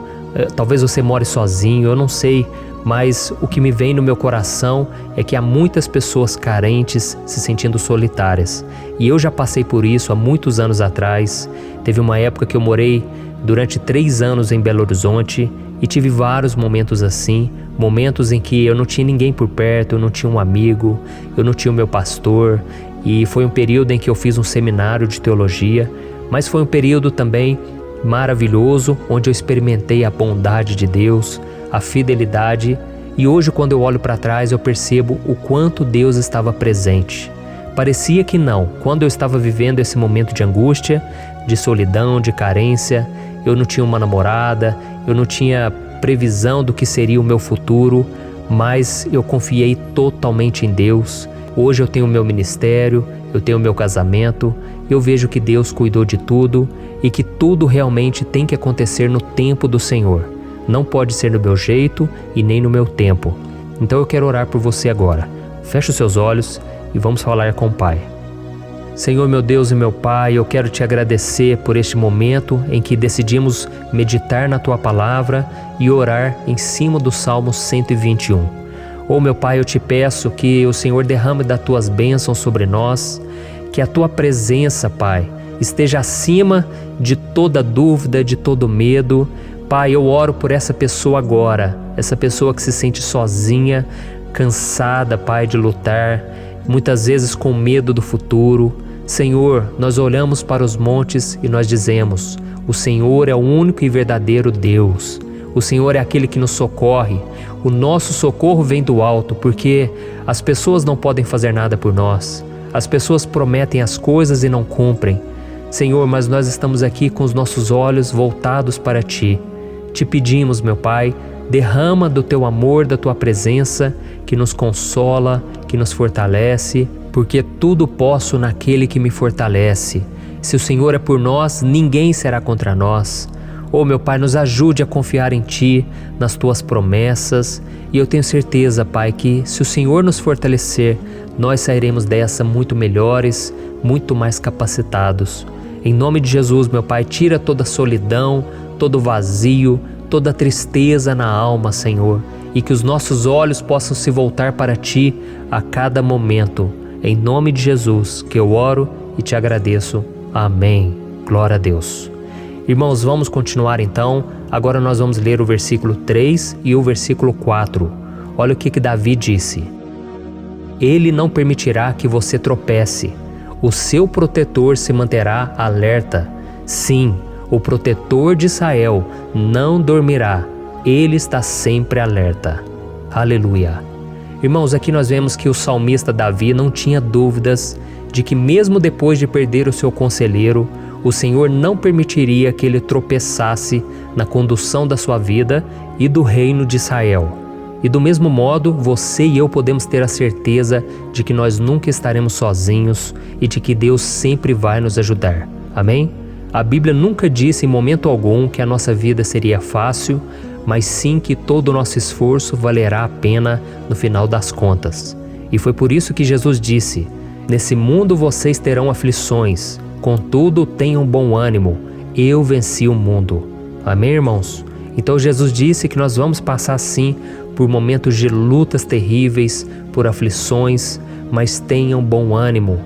talvez você more sozinho, eu não sei, mas o que me vem no meu coração é que há muitas pessoas carentes se sentindo solitárias. E eu já passei por isso há muitos anos atrás. Teve uma época que eu morei durante 3 anos em Belo Horizonte e tive vários momentos assim, momentos em que eu não tinha ninguém por perto, eu não tinha um amigo, eu não tinha o meu pastor, e foi um período em que eu fiz um seminário de teologia, mas foi um período também maravilhoso, onde eu experimentei a bondade de Deus, a fidelidade, e hoje quando eu olho para trás eu percebo o quanto Deus estava presente. Parecia que não, quando eu estava vivendo esse momento de angústia, de solidão, de carência, eu não tinha uma namorada, eu não tinha previsão do que seria o meu futuro, mas eu confiei totalmente em Deus. Hoje eu tenho o meu ministério, eu tenho o meu casamento, eu vejo que Deus cuidou de tudo e que tudo realmente tem que acontecer no tempo do Senhor. Não pode ser no meu jeito e nem no meu tempo. Então eu quero orar por você agora. Feche os seus olhos e vamos falar com o Pai. Senhor, meu Deus e meu Pai, eu quero te agradecer por este momento em que decidimos meditar na Tua Palavra e orar em cima do Salmo 121. Meu Pai, eu te peço que o Senhor derrame das Tuas bênçãos sobre nós, que a Tua presença, Pai, esteja acima de toda dúvida, de todo medo. Pai, eu oro por essa pessoa agora, essa pessoa que se sente sozinha, cansada, Pai, de lutar, muitas vezes com medo do futuro. Senhor, nós olhamos para os montes e nós dizemos: o Senhor é o único e verdadeiro Deus. O Senhor é aquele que nos socorre. O nosso socorro vem do alto, porque as pessoas não podem fazer nada por nós. As pessoas prometem as coisas e não cumprem. Senhor, mas nós estamos aqui com os nossos olhos voltados para Ti. Te pedimos, meu Pai, derrama do Teu amor, da Tua presença, que nos consola, que nos fortalece, porque tudo posso naquele que me fortalece. Se o Senhor é por nós, ninguém será contra nós. Meu Pai, nos ajude a confiar em Ti, nas Tuas promessas, e eu tenho certeza, Pai, que se o Senhor nos fortalecer, nós sairemos dessa muito melhores, muito mais capacitados. Em nome de Jesus, meu Pai, tira toda a solidão, todo o vazio, toda a tristeza na alma, Senhor, e que os nossos olhos possam se voltar para Ti a cada momento. Em nome de Jesus que eu oro e te agradeço. Amém. Glória a Deus. Irmãos, vamos continuar então. Agora nós vamos ler o versículo 3 e o versículo 4. Olha o que Davi disse: Ele não permitirá que você tropece. O seu protetor se manterá alerta. Sim, o protetor de Israel não dormirá. Ele está sempre alerta. Aleluia. Irmãos, aqui nós vemos que o salmista Davi não tinha dúvidas de que mesmo depois de perder o seu conselheiro, o Senhor não permitiria que ele tropeçasse na condução da sua vida e do reino de Israel. E do mesmo modo, você e eu podemos ter a certeza de que nós nunca estaremos sozinhos e de que Deus sempre vai nos ajudar. Amém? A Bíblia nunca disse em momento algum que a nossa vida seria fácil, mas sim que todo o nosso esforço valerá a pena no final das contas. E foi por isso que Jesus disse: Nesse mundo vocês terão aflições, contudo tenham bom ânimo, eu venci o mundo. Amém, irmãos? Então Jesus disse que nós vamos passar sim por momentos de lutas terríveis, por aflições, mas tenham bom ânimo.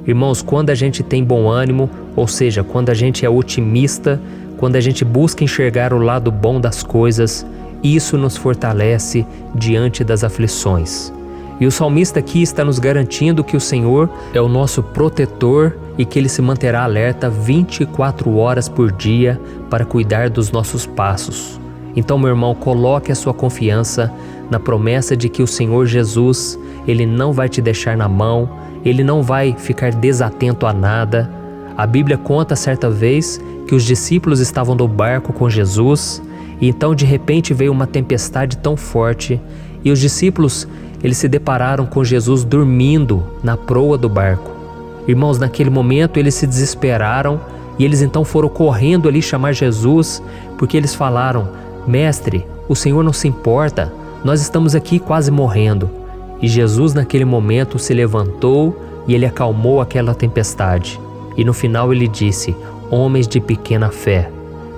Irmãos, quando a gente tem bom ânimo, ou seja, quando a gente é otimista, quando a gente busca enxergar o lado bom das coisas, isso nos fortalece diante das aflições. E o salmista aqui está nos garantindo que o Senhor é o nosso protetor e que Ele se manterá alerta 24 horas por dia para cuidar dos nossos passos. Então, meu irmão, coloque a sua confiança na promessa de que o Senhor Jesus, Ele não vai te deixar na mão, Ele não vai ficar desatento a nada. A Bíblia conta certa vez que os discípulos estavam no barco com Jesus e então de repente veio uma tempestade tão forte e os discípulos eles se depararam com Jesus dormindo na proa do barco. Irmãos, naquele momento eles se desesperaram e eles então foram correndo ali chamar Jesus, porque eles falaram: Mestre, o Senhor não se importa, nós estamos aqui quase morrendo. E Jesus naquele momento se levantou e Ele acalmou aquela tempestade. E no final Ele disse: Homens de pequena fé.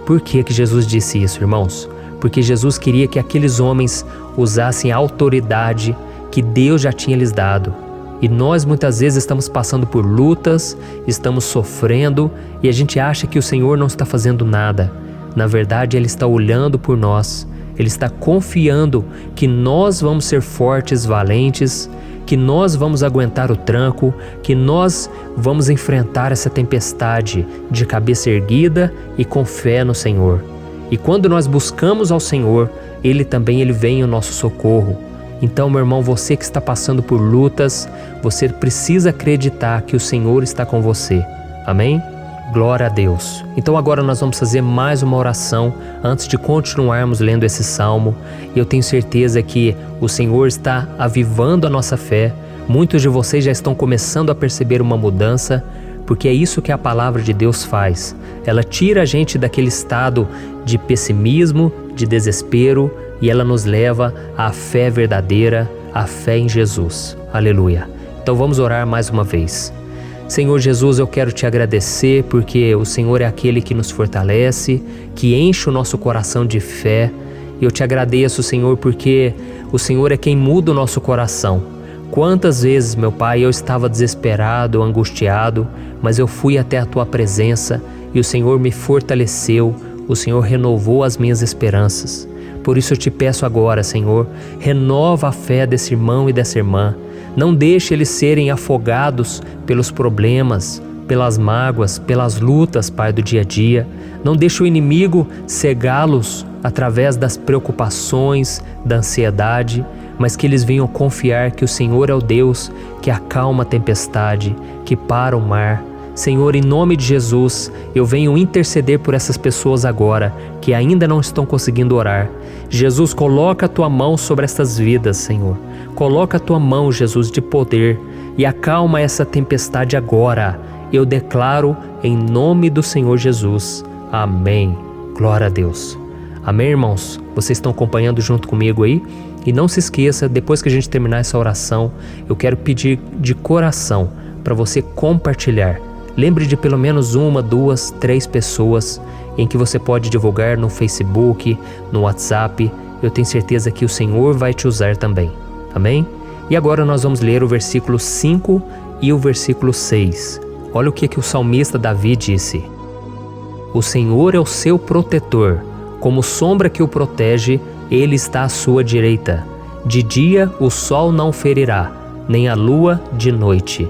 Por que Jesus disse isso, irmãos? Porque Jesus queria que aqueles homens usassem a autoridade que Deus já tinha lhes dado. E nós muitas vezes estamos passando por lutas, estamos sofrendo e a gente acha que o Senhor não está fazendo nada. Na verdade, Ele está olhando por nós. Ele está confiando que nós vamos ser fortes, valentes, que nós vamos aguentar o tranco, que nós vamos enfrentar essa tempestade de cabeça erguida e com fé no Senhor. E quando nós buscamos ao Senhor, Ele vem ao nosso socorro. Então, meu irmão, você que está passando por lutas, você precisa acreditar que o Senhor está com você. Amém? Glória a Deus. Então agora nós vamos fazer mais uma oração antes de continuarmos lendo esse salmo. E eu tenho certeza que o Senhor está avivando a nossa fé. Muitos de vocês já estão começando a perceber uma mudança, porque é isso que a palavra de Deus faz. Ela tira a gente daquele estado de pessimismo, de desespero, e ela nos leva à fé verdadeira, à fé em Jesus. Aleluia. Então vamos orar mais uma vez. Senhor Jesus, eu quero te agradecer porque o Senhor é aquele que nos fortalece, que enche o nosso coração de fé. E eu te agradeço, Senhor, porque o Senhor é quem muda o nosso coração. Quantas vezes, meu Pai, eu estava desesperado, angustiado, mas eu fui até a Tua presença e o Senhor me fortaleceu, o Senhor renovou as minhas esperanças. Por isso eu te peço agora, Senhor, renova a fé desse irmão e dessa irmã. Não deixe eles serem afogados pelos problemas, pelas mágoas, pelas lutas, Pai, do dia a dia. Não deixe o inimigo cegá-los através das preocupações, da ansiedade, mas que eles venham confiar que o Senhor é o Deus que acalma a tempestade, que para o mar. Senhor, em nome de Jesus, eu venho interceder por essas pessoas agora que ainda não estão conseguindo orar. Jesus, coloca a Tua mão sobre estas vidas, Senhor. Coloca a Tua mão, Jesus, de poder e acalma essa tempestade agora. Eu declaro em nome do Senhor Jesus. Amém. Glória a Deus. Amém, irmãos? Vocês estão acompanhando junto comigo aí? E não se esqueça, depois que a gente terminar essa oração, eu quero pedir de coração para você compartilhar. Lembre de pelo menos 1, 2, 3 pessoas em que você pode divulgar no Facebook, no WhatsApp. Eu tenho certeza que o Senhor vai te usar também. Amém? E agora nós vamos ler o versículo 5 e o versículo 6. Olha o que o salmista Davi disse. O Senhor é o seu protetor, como sombra que o protege, Ele está à sua direita. De dia o sol não ferirá, nem a lua de noite.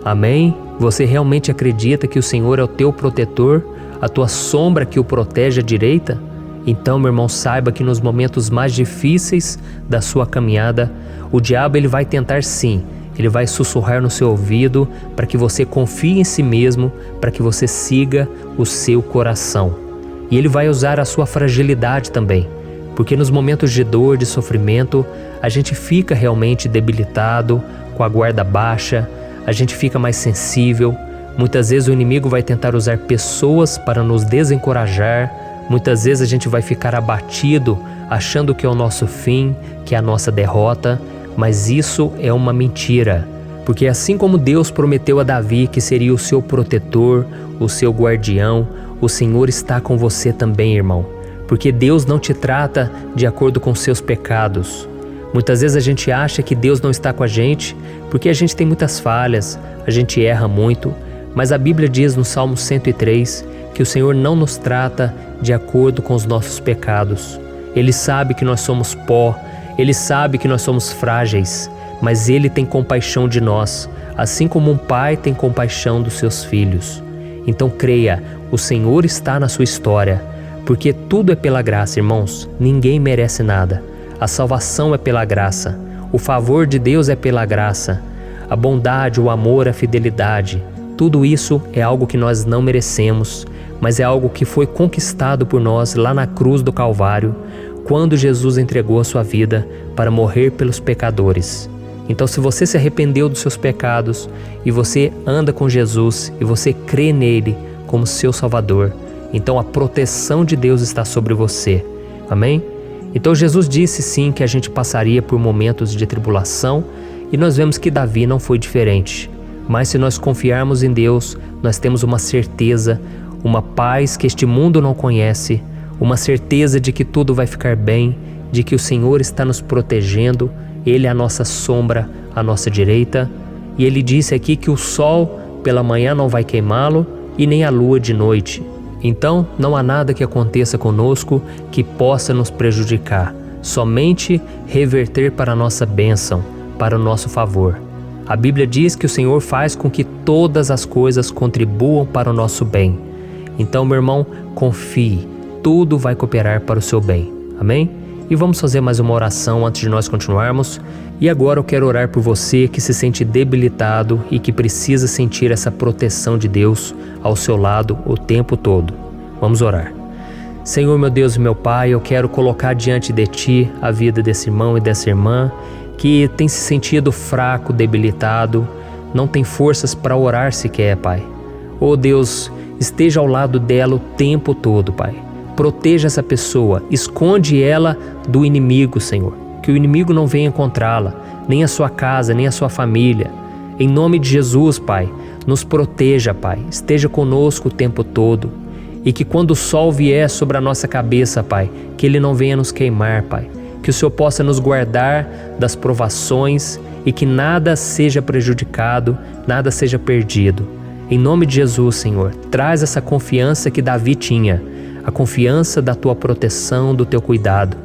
Amém? Você realmente acredita que o Senhor é o teu protetor, a tua sombra que o protege à direita? Então, meu irmão, saiba que nos momentos mais difíceis da sua caminhada, o diabo ele vai tentar sim, ele vai sussurrar no seu ouvido para que você confie em si mesmo, para que você siga o seu coração. E ele vai usar a sua fragilidade também, porque nos momentos de dor, de sofrimento, a gente fica realmente debilitado, com a guarda baixa, a gente fica mais sensível. Muitas vezes o inimigo vai tentar usar pessoas para nos desencorajar. Muitas vezes a gente vai ficar abatido, achando que é o nosso fim, que é a nossa derrota. Mas isso é uma mentira. Porque assim como Deus prometeu a Davi que seria o seu protetor, o seu guardião, o Senhor está com você também, irmão. Porque Deus não te trata de acordo com seus pecados. Muitas vezes a gente acha que Deus não está com a gente porque a gente tem muitas falhas, a gente erra muito, mas a Bíblia diz no Salmo 103 que o Senhor não nos trata de acordo com os nossos pecados. Ele sabe que nós somos pó, Ele sabe que nós somos frágeis, mas Ele tem compaixão de nós, assim como um pai tem compaixão dos seus filhos. Então creia, o Senhor está na sua história, porque tudo é pela graça, irmãos, ninguém merece nada. A salvação é pela graça, o favor de Deus é pela graça, a bondade, o amor, a fidelidade, tudo isso é algo que nós não merecemos, mas é algo que foi conquistado por nós lá na cruz do Calvário, quando Jesus entregou a sua vida para morrer pelos pecadores. Então, se você se arrependeu dos seus pecados e você anda com Jesus e você crê nele como seu Salvador, então a proteção de Deus está sobre você. Amém? Então Jesus disse sim que a gente passaria por momentos de tribulação e nós vemos que Davi não foi diferente. Mas se nós confiarmos em Deus, nós temos uma certeza, uma paz que este mundo não conhece, uma certeza de que tudo vai ficar bem, de que o Senhor está nos protegendo, Ele é a nossa sombra, à nossa direita. E Ele disse aqui que o sol pela manhã não vai queimá-lo e nem a lua de noite. Então, não há nada que aconteça conosco que possa nos prejudicar, somente reverter para a nossa bênção, para o nosso favor. A Bíblia diz que o Senhor faz com que todas as coisas contribuam para o nosso bem. Então, meu irmão, confie, tudo vai cooperar para o seu bem. Amém? E vamos fazer mais uma oração antes de nós continuarmos. E agora eu quero orar por você que se sente debilitado e que precisa sentir essa proteção de Deus ao seu lado o tempo todo. Vamos orar. Senhor, meu Deus e meu Pai, eu quero colocar diante de Ti a vida desse irmão e dessa irmã que tem se sentido fraco, debilitado, não tem forças para orar sequer, Pai. Oh Deus, esteja ao lado dela o tempo todo, Pai. Proteja essa pessoa, esconde ela do inimigo, Senhor. Que o inimigo não venha encontrá-la, nem a sua casa, nem a sua família. Em nome de Jesus, Pai, nos proteja, Pai, esteja conosco o tempo todo. E que quando o sol vier sobre a nossa cabeça, Pai, que ele não venha nos queimar, Pai. Que o Senhor possa nos guardar das provações e que nada seja prejudicado, nada seja perdido. Em nome de Jesus, Senhor, traz essa confiança que Davi tinha, a confiança da Tua proteção, do Teu cuidado.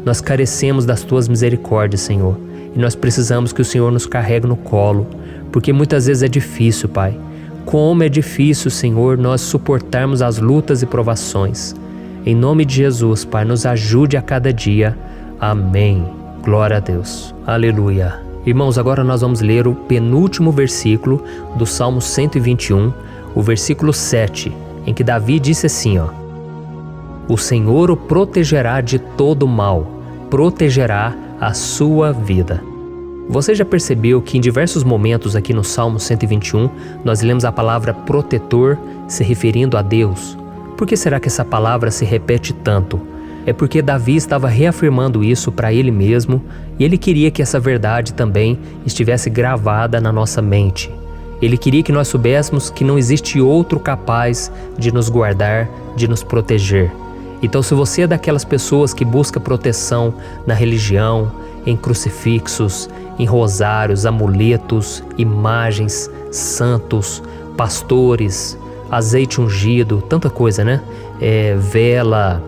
Nós carecemos das Tuas misericórdias, Senhor, e nós precisamos que o Senhor nos carregue no colo, porque muitas vezes é difícil, Pai. Como é difícil, Senhor, nós suportarmos as lutas e provações. Em nome de Jesus, Pai, nos ajude a cada dia. Amém. Glória a Deus. Aleluia. Irmãos, agora nós vamos ler o penúltimo versículo do Salmo 121, o versículo 7, em que Davi disse assim, ó: O Senhor o protegerá de todo mal, protegerá a sua vida. Você já percebeu que em diversos momentos aqui no Salmo 121, nós lemos a palavra protetor se referindo a Deus? Por que será que essa palavra se repete tanto? É porque Davi estava reafirmando isso para ele mesmo e ele queria que essa verdade também estivesse gravada na nossa mente. Ele queria que nós soubéssemos que não existe outro capaz de nos guardar, de nos proteger. Então, se você é daquelas pessoas que busca proteção na religião, em crucifixos, em rosários, amuletos, imagens, santos, pastores, azeite ungido, tanta coisa, né? Vela,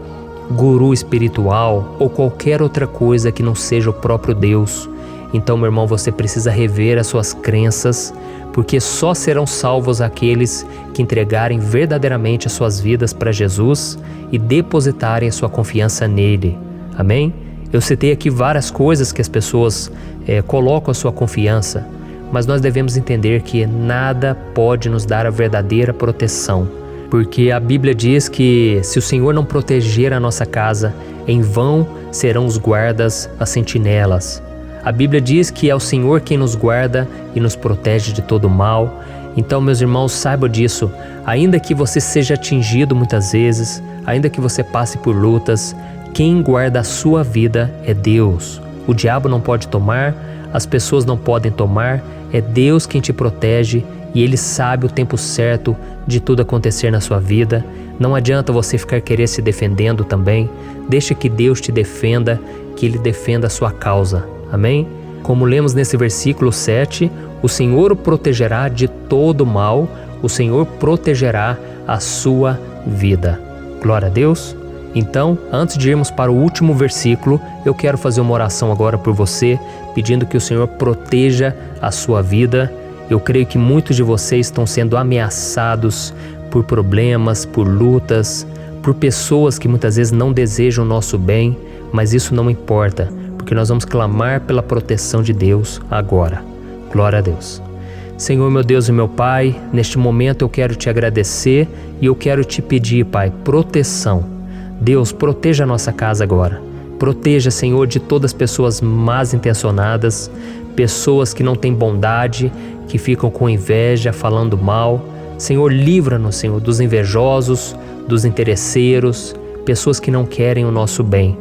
guru espiritual ou qualquer outra coisa que não seja o próprio Deus. Então, meu irmão, você precisa rever as suas crenças, porque só serão salvos aqueles que entregarem verdadeiramente as suas vidas para Jesus e depositarem a sua confiança nele. Amém? Eu citei aqui várias coisas que as pessoas colocam a sua confiança, mas nós devemos entender que nada pode nos dar a verdadeira proteção, porque a Bíblia diz que se o Senhor não proteger a nossa casa, em vão serão os guardas, as sentinelas. A Bíblia diz que é o Senhor quem nos guarda e nos protege de todo mal. Então, meus irmãos, saibam disso. Ainda que você seja atingido muitas vezes, ainda que você passe por lutas, quem guarda a sua vida é Deus. O diabo não pode tomar, as pessoas não podem tomar, é Deus quem te protege e Ele sabe o tempo certo de tudo acontecer na sua vida. Não adianta você ficar querer se defendendo também. Deixa que Deus te defenda, que Ele defenda a sua causa. Amém? Como lemos nesse versículo 7, o Senhor o protegerá de todo mal, o Senhor protegerá a sua vida. Glória a Deus. Então, antes de irmos para o último versículo, eu quero fazer uma oração agora por você, pedindo que o Senhor proteja a sua vida. Eu creio que muitos de vocês estão sendo ameaçados por problemas, por lutas, por pessoas que muitas vezes não desejam o nosso bem, mas isso não importa, porque nós vamos clamar pela proteção de Deus agora. Glória a Deus. Senhor, meu Deus e meu Pai, neste momento eu quero te agradecer e eu quero te pedir, Pai, proteção. Deus, proteja a nossa casa agora. Proteja, Senhor, de todas as pessoas más intencionadas, pessoas que não têm bondade, que ficam com inveja, falando mal. Senhor, livra-nos, Senhor, dos invejosos, dos interesseiros, pessoas que não querem o nosso bem.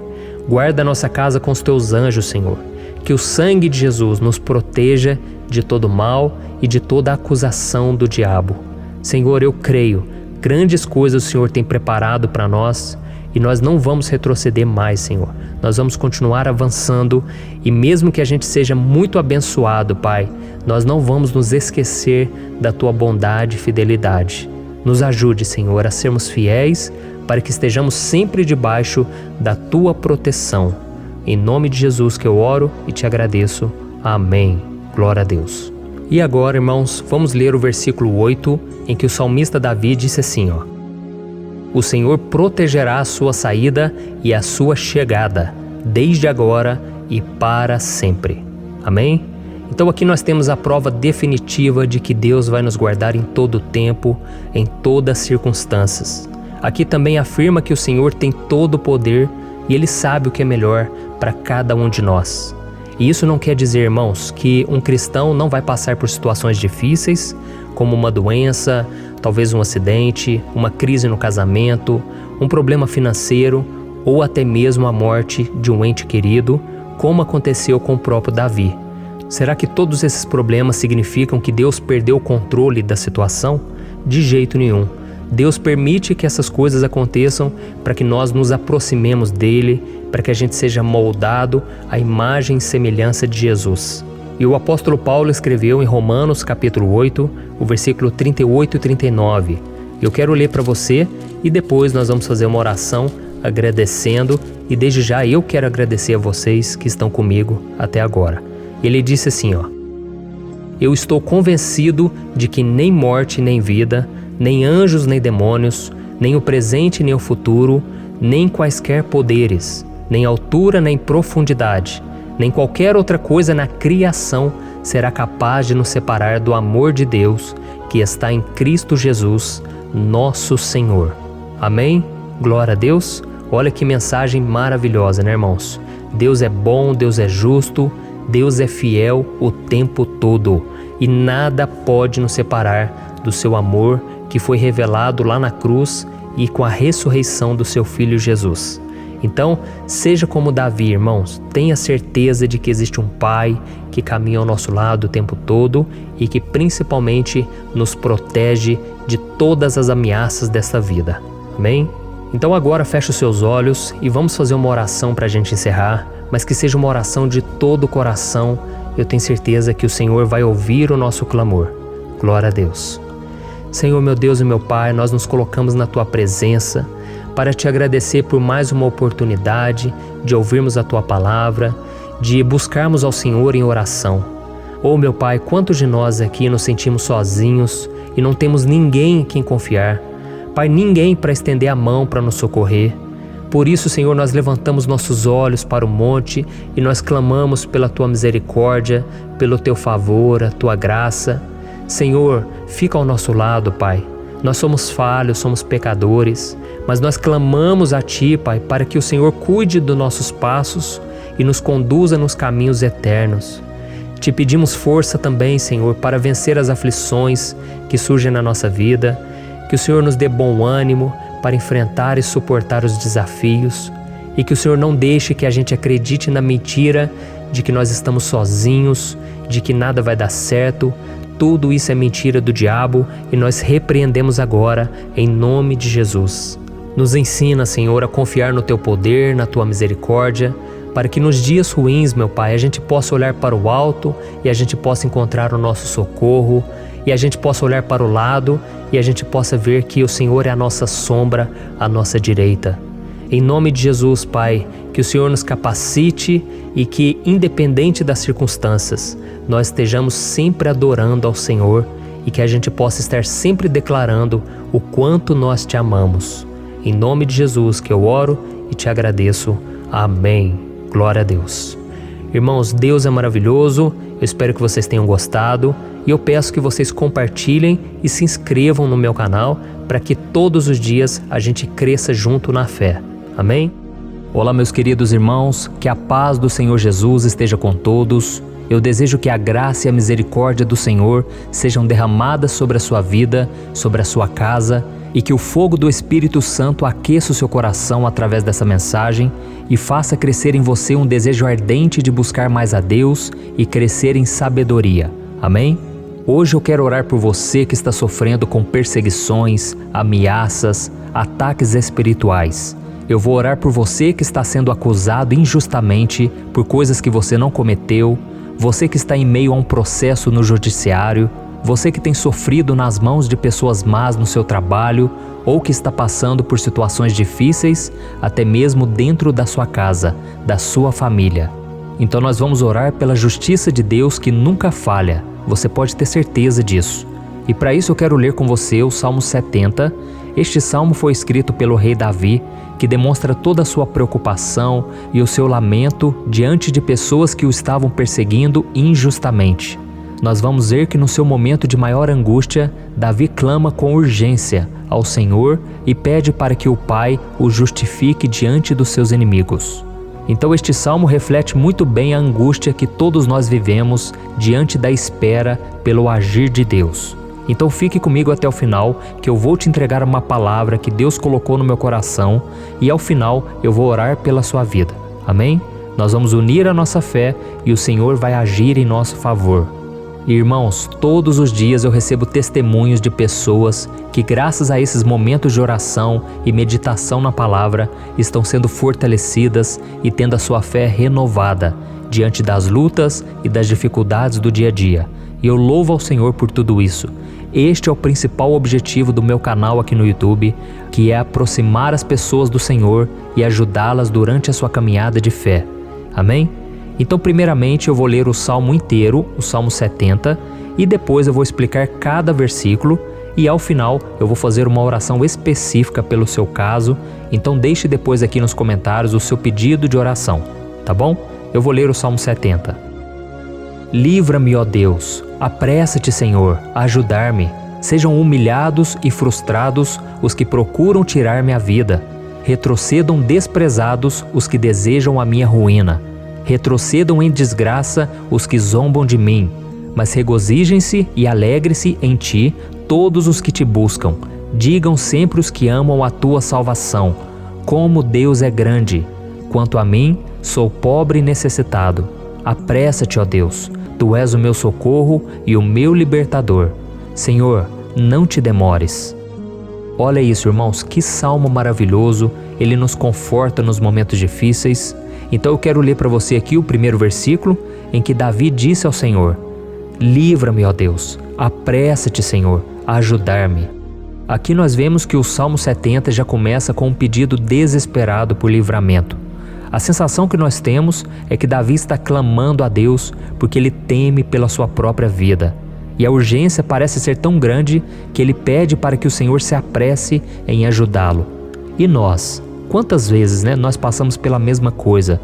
Guarda a nossa casa com os teus anjos, Senhor. Que o sangue de Jesus nos proteja de todo mal e de toda acusação do diabo. Senhor, eu creio, grandes coisas o Senhor tem preparado para nós e nós não vamos retroceder mais, Senhor. Nós vamos continuar avançando e mesmo que a gente seja muito abençoado, Pai, nós não vamos nos esquecer da Tua bondade e fidelidade. Nos ajude, Senhor, a sermos fiéis para que estejamos sempre debaixo da Tua proteção. Em nome de Jesus que eu oro e te agradeço. Amém. Glória a Deus. E agora, irmãos, vamos ler o versículo 8, em que o salmista Davi disse assim, ó: O Senhor protegerá a sua saída e a sua chegada, desde agora e para sempre. Amém? Então aqui nós temos a prova definitiva de que Deus vai nos guardar em todo o tempo, em todas as circunstâncias. Aqui também afirma que o Senhor tem todo o poder e Ele sabe o que é melhor para cada um de nós. E isso não quer dizer, irmãos, que um cristão não vai passar por situações difíceis, como uma doença, talvez um acidente, uma crise no casamento, um problema financeiro ou até mesmo a morte de um ente querido, como aconteceu com o próprio Davi. Será que todos esses problemas significam que Deus perdeu o controle da situação? De jeito nenhum. Deus permite que essas coisas aconteçam para que nós nos aproximemos dele, para que a gente seja moldado à imagem e semelhança de Jesus. E o apóstolo Paulo escreveu em Romanos capítulo 8, o versículo 38 e 39. Eu quero ler para você e depois nós vamos fazer uma oração agradecendo, e desde já eu quero agradecer a vocês que estão comigo até agora. Ele disse assim, eu estou convencido de que nem morte nem vida, nem anjos nem demônios, nem o presente nem o futuro, nem quaisquer poderes, nem altura nem profundidade, nem qualquer outra coisa na criação será capaz de nos separar do amor de Deus que está em Cristo Jesus, nosso Senhor. Amém? Glória a Deus. Olha que mensagem maravilhosa, né, irmãos? Deus é bom, Deus é justo, Deus é fiel o tempo todo e nada pode nos separar do seu amor que foi revelado lá na cruz e com a ressurreição do seu Filho Jesus. Então, seja como Davi, irmãos, tenha certeza de que existe um Pai que caminha ao nosso lado o tempo todo e que principalmente nos protege de todas as ameaças desta vida. Amém? Então agora feche os seus olhos e vamos fazer uma oração para a gente encerrar, mas que seja uma oração de todo o coração. Eu tenho certeza que o Senhor vai ouvir o nosso clamor. Glória a Deus. Senhor, meu Deus e meu Pai, nós nos colocamos na Tua presença para Te agradecer por mais uma oportunidade de ouvirmos a Tua palavra, de buscarmos ao Senhor em oração. Oh, meu Pai, quantos de nós aqui nos sentimos sozinhos e não temos ninguém em quem confiar. Pai, ninguém para estender a mão para nos socorrer. Por isso, Senhor, nós levantamos nossos olhos para o monte e nós clamamos pela Tua misericórdia, pelo Teu favor, a Tua graça. Senhor, fica ao nosso lado, Pai. Nós somos falhos, somos pecadores, mas nós clamamos a Ti, Pai, para que o Senhor cuide dos nossos passos e nos conduza nos caminhos eternos. Te pedimos força também, Senhor, para vencer as aflições que surgem na nossa vida, que o Senhor nos dê bom ânimo para enfrentar e suportar os desafios e que o Senhor não deixe que a gente acredite na mentira de que nós estamos sozinhos, de que nada vai dar certo. Tudo isso é mentira do diabo e nós repreendemos agora em nome de Jesus. Nos ensina, Senhor, a confiar no Teu poder, na Tua misericórdia, para que nos dias ruins, meu Pai, a gente possa olhar para o alto e a gente possa encontrar o nosso socorro, e a gente possa olhar para o lado e a gente possa ver que o Senhor é a nossa sombra, a nossa direita. Em nome de Jesus, Pai, que o Senhor nos capacite e que, independente das circunstâncias, nós estejamos sempre adorando ao Senhor e que a gente possa estar sempre declarando o quanto nós Te amamos. Em nome de Jesus que eu oro e Te agradeço. Amém. Glória a Deus. Irmãos, Deus é maravilhoso. Eu espero que vocês tenham gostado e eu peço que vocês compartilhem e se inscrevam no meu canal para que todos os dias a gente cresça junto na fé. Amém? Olá, meus queridos irmãos, que a paz do Senhor Jesus esteja com todos. Eu desejo que a graça e a misericórdia do Senhor sejam derramadas sobre a sua vida, sobre a sua casa, e que o fogo do Espírito Santo aqueça o seu coração através dessa mensagem e faça crescer em você um desejo ardente de buscar mais a Deus e crescer em sabedoria. Amém? Hoje eu quero orar por você que está sofrendo com perseguições, ameaças, ataques espirituais. Eu vou orar por você que está sendo acusado injustamente por coisas que você não cometeu, você que está em meio a um processo no judiciário, você que tem sofrido nas mãos de pessoas más no seu trabalho ou que está passando por situações difíceis, até mesmo dentro da sua casa, da sua família. Então nós vamos orar pela justiça de Deus que nunca falha, você pode ter certeza disso. E para isso eu quero ler com você o Salmo 70. Este salmo foi escrito pelo rei Davi, que demonstra toda a sua preocupação e o seu lamento diante de pessoas que o estavam perseguindo injustamente. Nós vamos ver que no seu momento de maior angústia, Davi clama com urgência ao Senhor e pede para que o Pai o justifique diante dos seus inimigos. Então este salmo reflete muito bem a angústia que todos nós vivemos diante da espera pelo agir de Deus. Então fique comigo até o final, que eu vou te entregar uma palavra que Deus colocou no meu coração e ao final eu vou orar pela sua vida. Amém? Nós vamos unir a nossa fé e o Senhor vai agir em nosso favor. Irmãos, todos os dias eu recebo testemunhos de pessoas que, graças a esses momentos de oração e meditação na palavra, estão sendo fortalecidas e tendo a sua fé renovada diante das lutas e das dificuldades do dia a dia. E eu louvo ao Senhor por tudo isso. Este é o principal objetivo do meu canal aqui no YouTube, que é aproximar as pessoas do Senhor e ajudá-las durante a sua caminhada de fé. Amém? Então, primeiramente, eu vou ler o Salmo inteiro, o Salmo 70, e depois eu vou explicar cada versículo e ao final eu vou fazer uma oração específica pelo seu caso. Então deixe depois aqui nos comentários o seu pedido de oração, tá bom? Eu vou ler o Salmo 70. Livra-me, ó Deus, apressa-te, Senhor, a ajudar-me. Sejam humilhados e frustrados os que procuram tirar-me a vida. Retrocedam desprezados os que desejam a minha ruína. Retrocedam em desgraça os que zombam de mim, mas regozijem-se e alegre-se em ti todos os que te buscam. Digam sempre os que amam a tua salvação, como Deus é grande. Quanto a mim, sou pobre e necessitado. Apressa-te, ó Deus, tu és o meu socorro e o meu libertador. Senhor, não te demores. Olha isso, irmãos, que salmo maravilhoso, ele nos conforta nos momentos difíceis. Então eu quero ler para você aqui o primeiro versículo, em que Davi disse ao Senhor: livra-me, ó Deus, apressa-te, Senhor, a ajudar-me. Aqui nós vemos que o Salmo 70 já começa com um pedido desesperado por livramento. A sensação que nós temos é que Davi está clamando a Deus porque ele teme pela sua própria vida. E a urgência parece ser tão grande que ele pede para que o Senhor se apresse em ajudá-lo. E nós? Quantas vezes, nós passamos pela mesma coisa?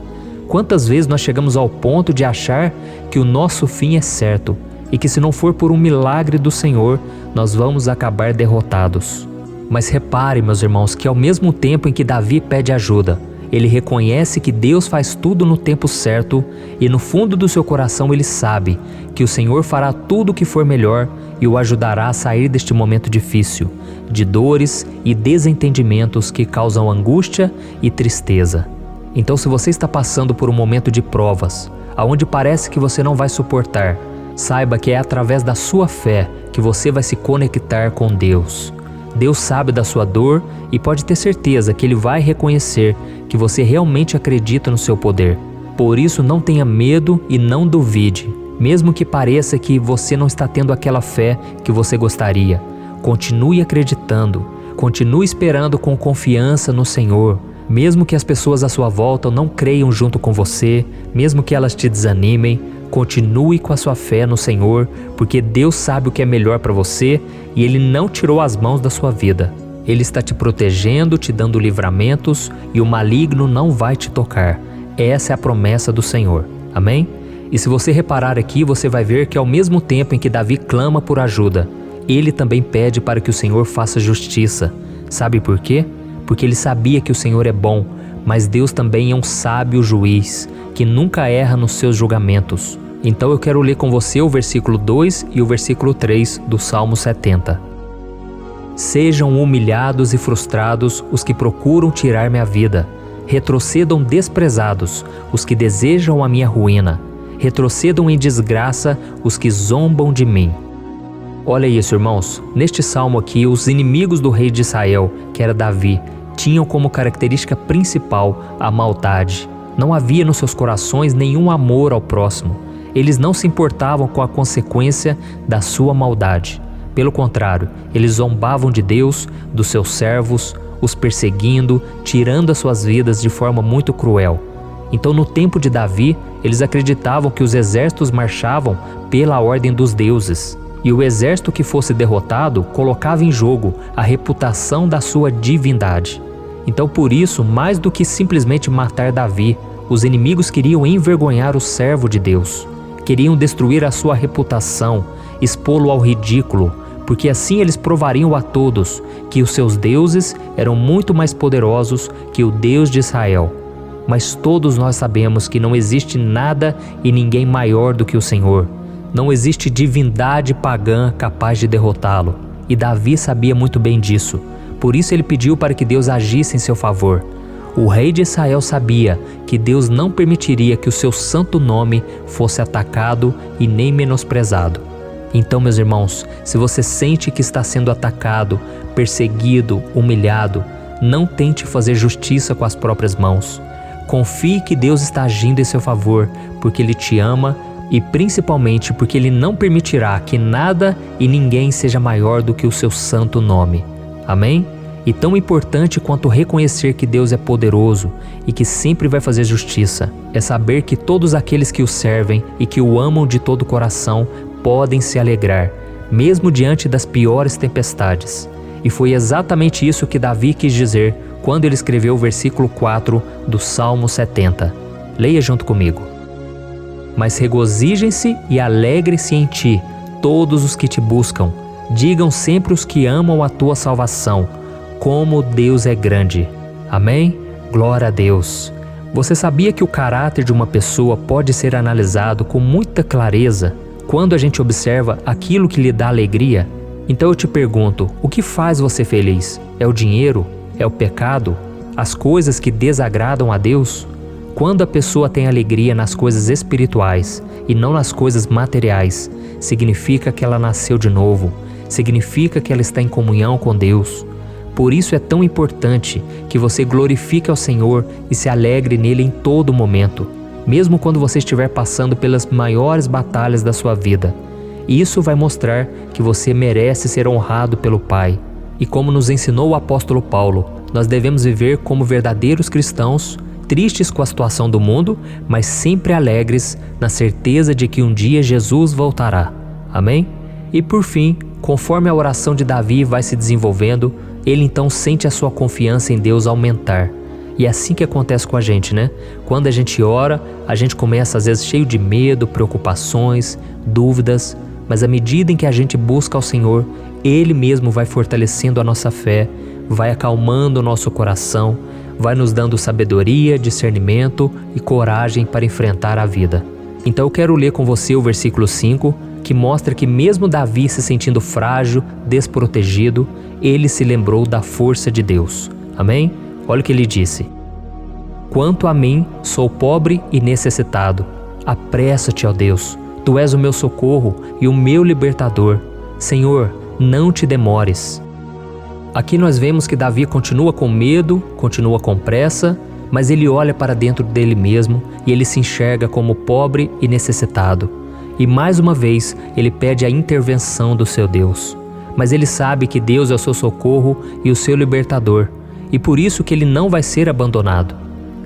Quantas vezes nós chegamos ao ponto de achar que o nosso fim é certo e que se não for por um milagre do Senhor, nós vamos acabar derrotados? Mas repare, meus irmãos, que ao mesmo tempo em que Davi pede ajuda, ele reconhece que Deus faz tudo no tempo certo e no fundo do seu coração ele sabe que o Senhor fará tudo o que for melhor e o ajudará a sair deste momento difícil, de dores e desentendimentos que causam angústia e tristeza. Então, se você está passando por um momento de provas, aonde parece que você não vai suportar, saiba que é através da sua fé que você vai se conectar com Deus. Deus sabe da sua dor e pode ter certeza que Ele vai reconhecer que você realmente acredita no seu poder. Por isso, não tenha medo e não duvide, mesmo que pareça que você não está tendo aquela fé que você gostaria. Continue acreditando, continue esperando com confiança no Senhor. Mesmo que as pessoas à sua volta não creiam junto com você, mesmo que elas te desanimem, continue com a sua fé no Senhor, porque Deus sabe o que é melhor para você e Ele não tirou as mãos da sua vida. Ele está te protegendo, te dando livramentos e o maligno não vai te tocar. Essa é a promessa do Senhor. Amém? E se você reparar aqui, você vai ver que ao mesmo tempo em que Davi clama por ajuda, ele também pede para que o Senhor faça justiça. Sabe por quê? Porque ele sabia que o Senhor é bom, mas Deus também é um sábio juiz, que nunca erra nos seus julgamentos. Então eu quero ler com você o versículo 2 e o versículo 3 do Salmo 70. Sejam humilhados e frustrados os que procuram tirar-me a vida. Retrocedam desprezados os que desejam a minha ruína. Retrocedam em desgraça os que zombam de mim. Olha isso, irmãos. Neste salmo aqui, os inimigos do rei de Israel, que era Davi, tinham como característica principal a maldade. Não havia nos seus corações nenhum amor ao próximo. Eles não se importavam com a consequência da sua maldade. Pelo contrário, eles zombavam de Deus, dos seus servos, os perseguindo, tirando as suas vidas de forma muito cruel. Então, no tempo de Davi, eles acreditavam que os exércitos marchavam pela ordem dos deuses. E o exército que fosse derrotado colocava em jogo a reputação da sua divindade. Então, por isso, mais do que simplesmente matar Davi, os inimigos queriam envergonhar o servo de Deus. Queriam destruir a sua reputação, expô-lo ao ridículo, porque assim eles provariam a todos que os seus deuses eram muito mais poderosos que o Deus de Israel. Mas todos nós sabemos que não existe nada e ninguém maior do que o Senhor. Não existe divindade pagã capaz de derrotá-lo. E Davi sabia muito bem disso. Por isso ele pediu para que Deus agisse em seu favor. O rei de Israel sabia que Deus não permitiria que o seu santo nome fosse atacado e nem menosprezado. Então, meus irmãos, se você sente que está sendo atacado, perseguido, humilhado, não tente fazer justiça com as próprias mãos. Confie que Deus está agindo em seu favor, porque Ele te ama e principalmente porque Ele não permitirá que nada e ninguém seja maior do que o seu santo nome. Amém? E tão importante quanto reconhecer que Deus é poderoso e que sempre vai fazer justiça, é saber que todos aqueles que o servem e que o amam de todo o coração podem se alegrar, mesmo diante das piores tempestades. E foi exatamente isso que Davi quis dizer quando ele escreveu o versículo 4 do Salmo 70. Leia junto comigo. Mas regozijem-se e alegrem-se em ti, todos os que te buscam. Digam sempre os que amam a tua salvação, como Deus é grande. Amém? Glória a Deus. Você sabia que o caráter de uma pessoa pode ser analisado com muita clareza quando a gente observa aquilo que lhe dá alegria? Então eu te pergunto, o que faz você feliz? É o dinheiro? É o pecado? As coisas que desagradam a Deus? Quando a pessoa tem alegria nas coisas espirituais e não nas coisas materiais, significa que ela nasceu de novo, significa que ela está em comunhão com Deus. Por isso é tão importante que você glorifique ao Senhor e se alegre nele em todo momento, mesmo quando você estiver passando pelas maiores batalhas da sua vida. Isso vai mostrar que você merece ser honrado pelo Pai. E como nos ensinou o apóstolo Paulo, nós devemos viver como verdadeiros cristãos, tristes com a situação do mundo, mas sempre alegres na certeza de que um dia Jesus voltará. Amém? E por fim, conforme a oração de Davi vai se desenvolvendo, ele então sente a sua confiança em Deus aumentar. E é assim que acontece com a gente, né? Quando a gente ora, a gente começa às vezes cheio de medo, preocupações, dúvidas, mas à medida em que a gente busca ao Senhor, Ele mesmo vai fortalecendo a nossa fé, vai acalmando o nosso coração, vai nos dando sabedoria, discernimento e coragem para enfrentar a vida. Então eu quero ler com você o versículo 5, que mostra que mesmo Davi se sentindo frágil, desprotegido, ele se lembrou da força de Deus. Amém? Olha o que ele disse. Quanto a mim, sou pobre e necessitado. Apressa-te, ó Deus. Tu és o meu socorro e o meu libertador. Senhor, não te demores. Aqui nós vemos que Davi continua com medo, continua com pressa, mas ele olha para dentro dele mesmo e ele se enxerga como pobre e necessitado. E mais uma vez ele pede a intervenção do seu Deus. Mas ele sabe que Deus é o seu socorro e o seu libertador, e por isso que ele não vai ser abandonado.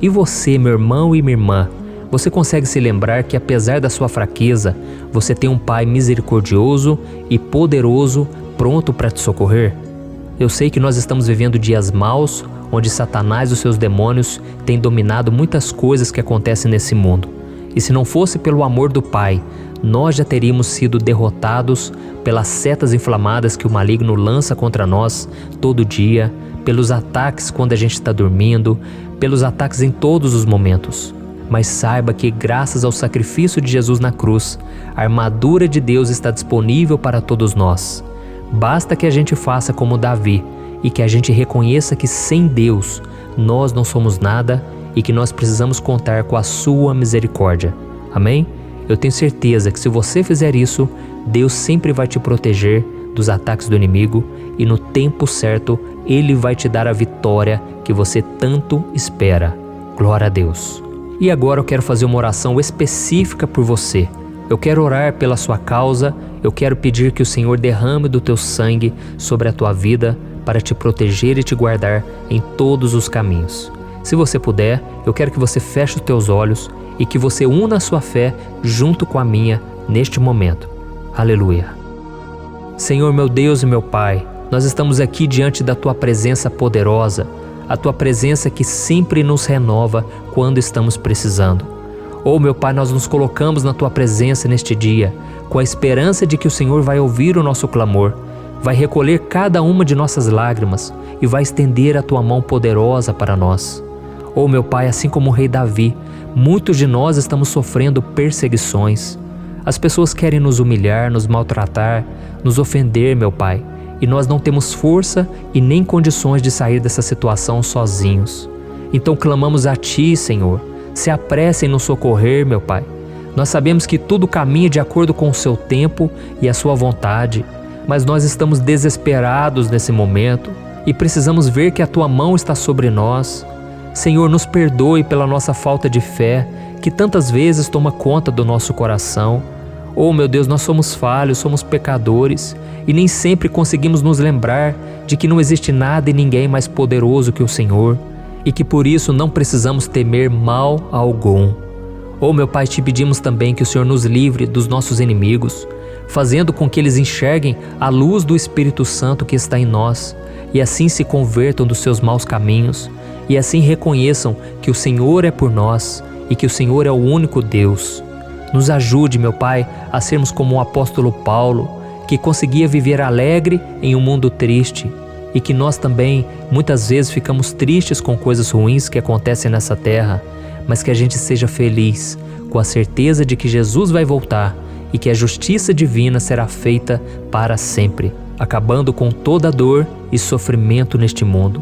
E você, meu irmão e minha irmã, você consegue se lembrar que apesar da sua fraqueza, você tem um Pai misericordioso e poderoso pronto para te socorrer? Eu sei que nós estamos vivendo dias maus, onde Satanás e os seus demônios têm dominado muitas coisas que acontecem nesse mundo. E se não fosse pelo amor do Pai, nós já teríamos sido derrotados pelas setas inflamadas que o maligno lança contra nós todo dia, pelos ataques quando a gente está dormindo, pelos ataques em todos os momentos. Mas saiba que graças ao sacrifício de Jesus na cruz, a armadura de Deus está disponível para todos nós. Basta que a gente faça como Davi e que a gente reconheça que sem Deus nós não somos nada e que nós precisamos contar com a sua misericórdia. Amém? Eu tenho certeza que se você fizer isso, Deus sempre vai te proteger dos ataques do inimigo e no tempo certo Ele vai te dar a vitória que você tanto espera. Glória a Deus. E agora eu quero fazer uma oração específica por você. Eu quero orar pela sua causa, eu quero pedir que o Senhor derrame do teu sangue sobre a tua vida para te proteger e te guardar em todos os caminhos. Se você puder, eu quero que você feche os teus olhos e que você una a sua fé junto com a minha neste momento. Aleluia. Senhor, meu Deus e meu Pai, nós estamos aqui diante da Tua presença poderosa, a Tua presença que sempre nos renova quando estamos precisando. Oh, meu Pai, nós nos colocamos na Tua presença neste dia, com a esperança de que o Senhor vai ouvir o nosso clamor, vai recolher cada uma de nossas lágrimas e vai estender a Tua mão poderosa para nós. Oh, meu Pai, assim como o rei Davi, muitos de nós estamos sofrendo perseguições. As pessoas querem nos humilhar, nos maltratar, nos ofender, meu Pai, e nós não temos força e nem condições de sair dessa situação sozinhos. Então clamamos a Ti, Senhor. Se apresse em nos socorrer, meu Pai. Nós sabemos que tudo caminha de acordo com o Seu tempo e a Sua vontade, mas nós estamos desesperados nesse momento e precisamos ver que a Tua mão está sobre nós. Senhor, nos perdoe pela nossa falta de fé, que tantas vezes toma conta do nosso coração. Oh, meu Deus, nós somos falhos, somos pecadores e nem sempre conseguimos nos lembrar de que não existe nada e ninguém mais poderoso que o Senhor e que por isso não precisamos temer mal algum. Oh, meu Pai, te pedimos também que o Senhor nos livre dos nossos inimigos, fazendo com que eles enxerguem a luz do Espírito Santo que está em nós e assim se convertam dos seus maus caminhos e assim reconheçam que o Senhor é por nós e que o Senhor é o único Deus. Nos ajude, meu Pai, a sermos como o apóstolo Paulo, que conseguia viver alegre em um mundo triste e que nós também muitas vezes ficamos tristes com coisas ruins que acontecem nessa terra, mas que a gente seja feliz com a certeza de que Jesus vai voltar e que a justiça divina será feita para sempre, acabando com toda dor e sofrimento neste mundo.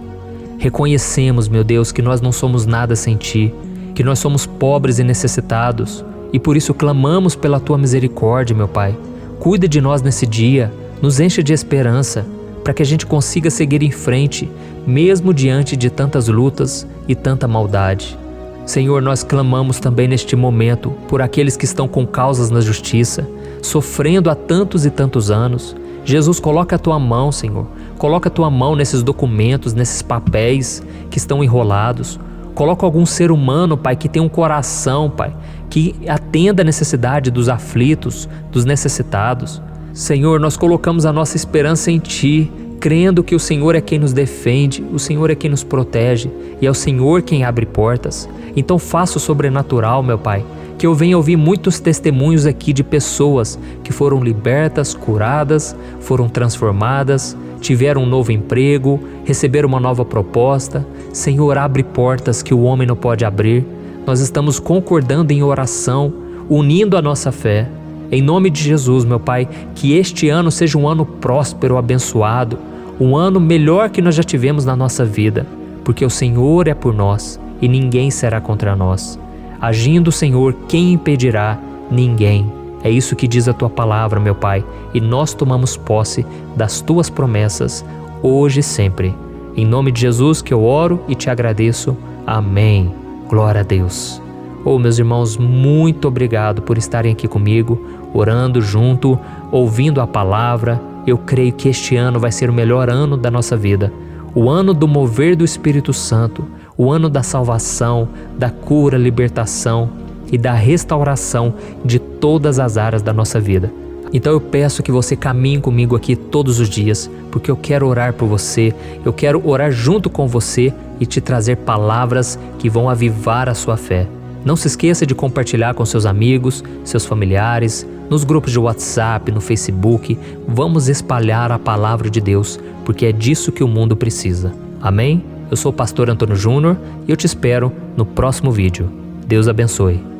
Reconhecemos, meu Deus, que nós não somos nada sem Ti, que nós somos pobres e necessitados, e por isso clamamos pela Tua misericórdia, meu Pai. Cuida de nós nesse dia, nos enche de esperança, para que a gente consiga seguir em frente, mesmo diante de tantas lutas e tanta maldade. Senhor, nós clamamos também neste momento por aqueles que estão com causas na justiça, sofrendo há tantos e tantos anos. Jesus, coloca a Tua mão, Senhor. Coloca a Tua mão nesses documentos, nesses papéis que estão enrolados. Coloca algum ser humano, Pai, que tem um coração, Pai, que atenda a necessidade dos aflitos, dos necessitados. Senhor, nós colocamos a nossa esperança em Ti, crendo que o Senhor é quem nos defende, o Senhor é quem nos protege e é o Senhor quem abre portas. Então faça o sobrenatural, meu Pai, que eu venha ouvir muitos testemunhos aqui de pessoas que foram libertas, curadas, foram transformadas, tiveram um novo emprego, receberam uma nova proposta. Senhor, abre portas que o homem não pode abrir. Nós estamos concordando em oração, unindo a nossa fé. Em nome de Jesus, meu Pai, que este ano seja um ano próspero, abençoado, um ano melhor que nós já tivemos na nossa vida, porque o Senhor é por nós e ninguém será contra nós. Agindo o Senhor, quem impedirá? Ninguém. É isso que diz a Tua palavra, meu Pai, e nós tomamos posse das Tuas promessas, hoje e sempre. Em nome de Jesus que eu oro e te agradeço. Amém. Glória a Deus. Oh, meus irmãos, muito obrigado por estarem aqui comigo, orando junto, ouvindo a palavra. Eu creio que este ano vai ser o melhor ano da nossa vida. O ano do mover do Espírito Santo, o ano da salvação, da cura, libertação e da restauração de todas as áreas da nossa vida. Então eu peço que você caminhe comigo aqui todos os dias, porque eu quero orar por você, eu quero orar junto com você e te trazer palavras que vão avivar a sua fé. Não se esqueça de compartilhar com seus amigos, seus familiares, nos grupos de WhatsApp, no Facebook. Vamos espalhar a palavra de Deus, porque é disso que o mundo precisa. Amém? Eu sou o pastor Antônio Júnior e eu te espero no próximo vídeo. Deus abençoe.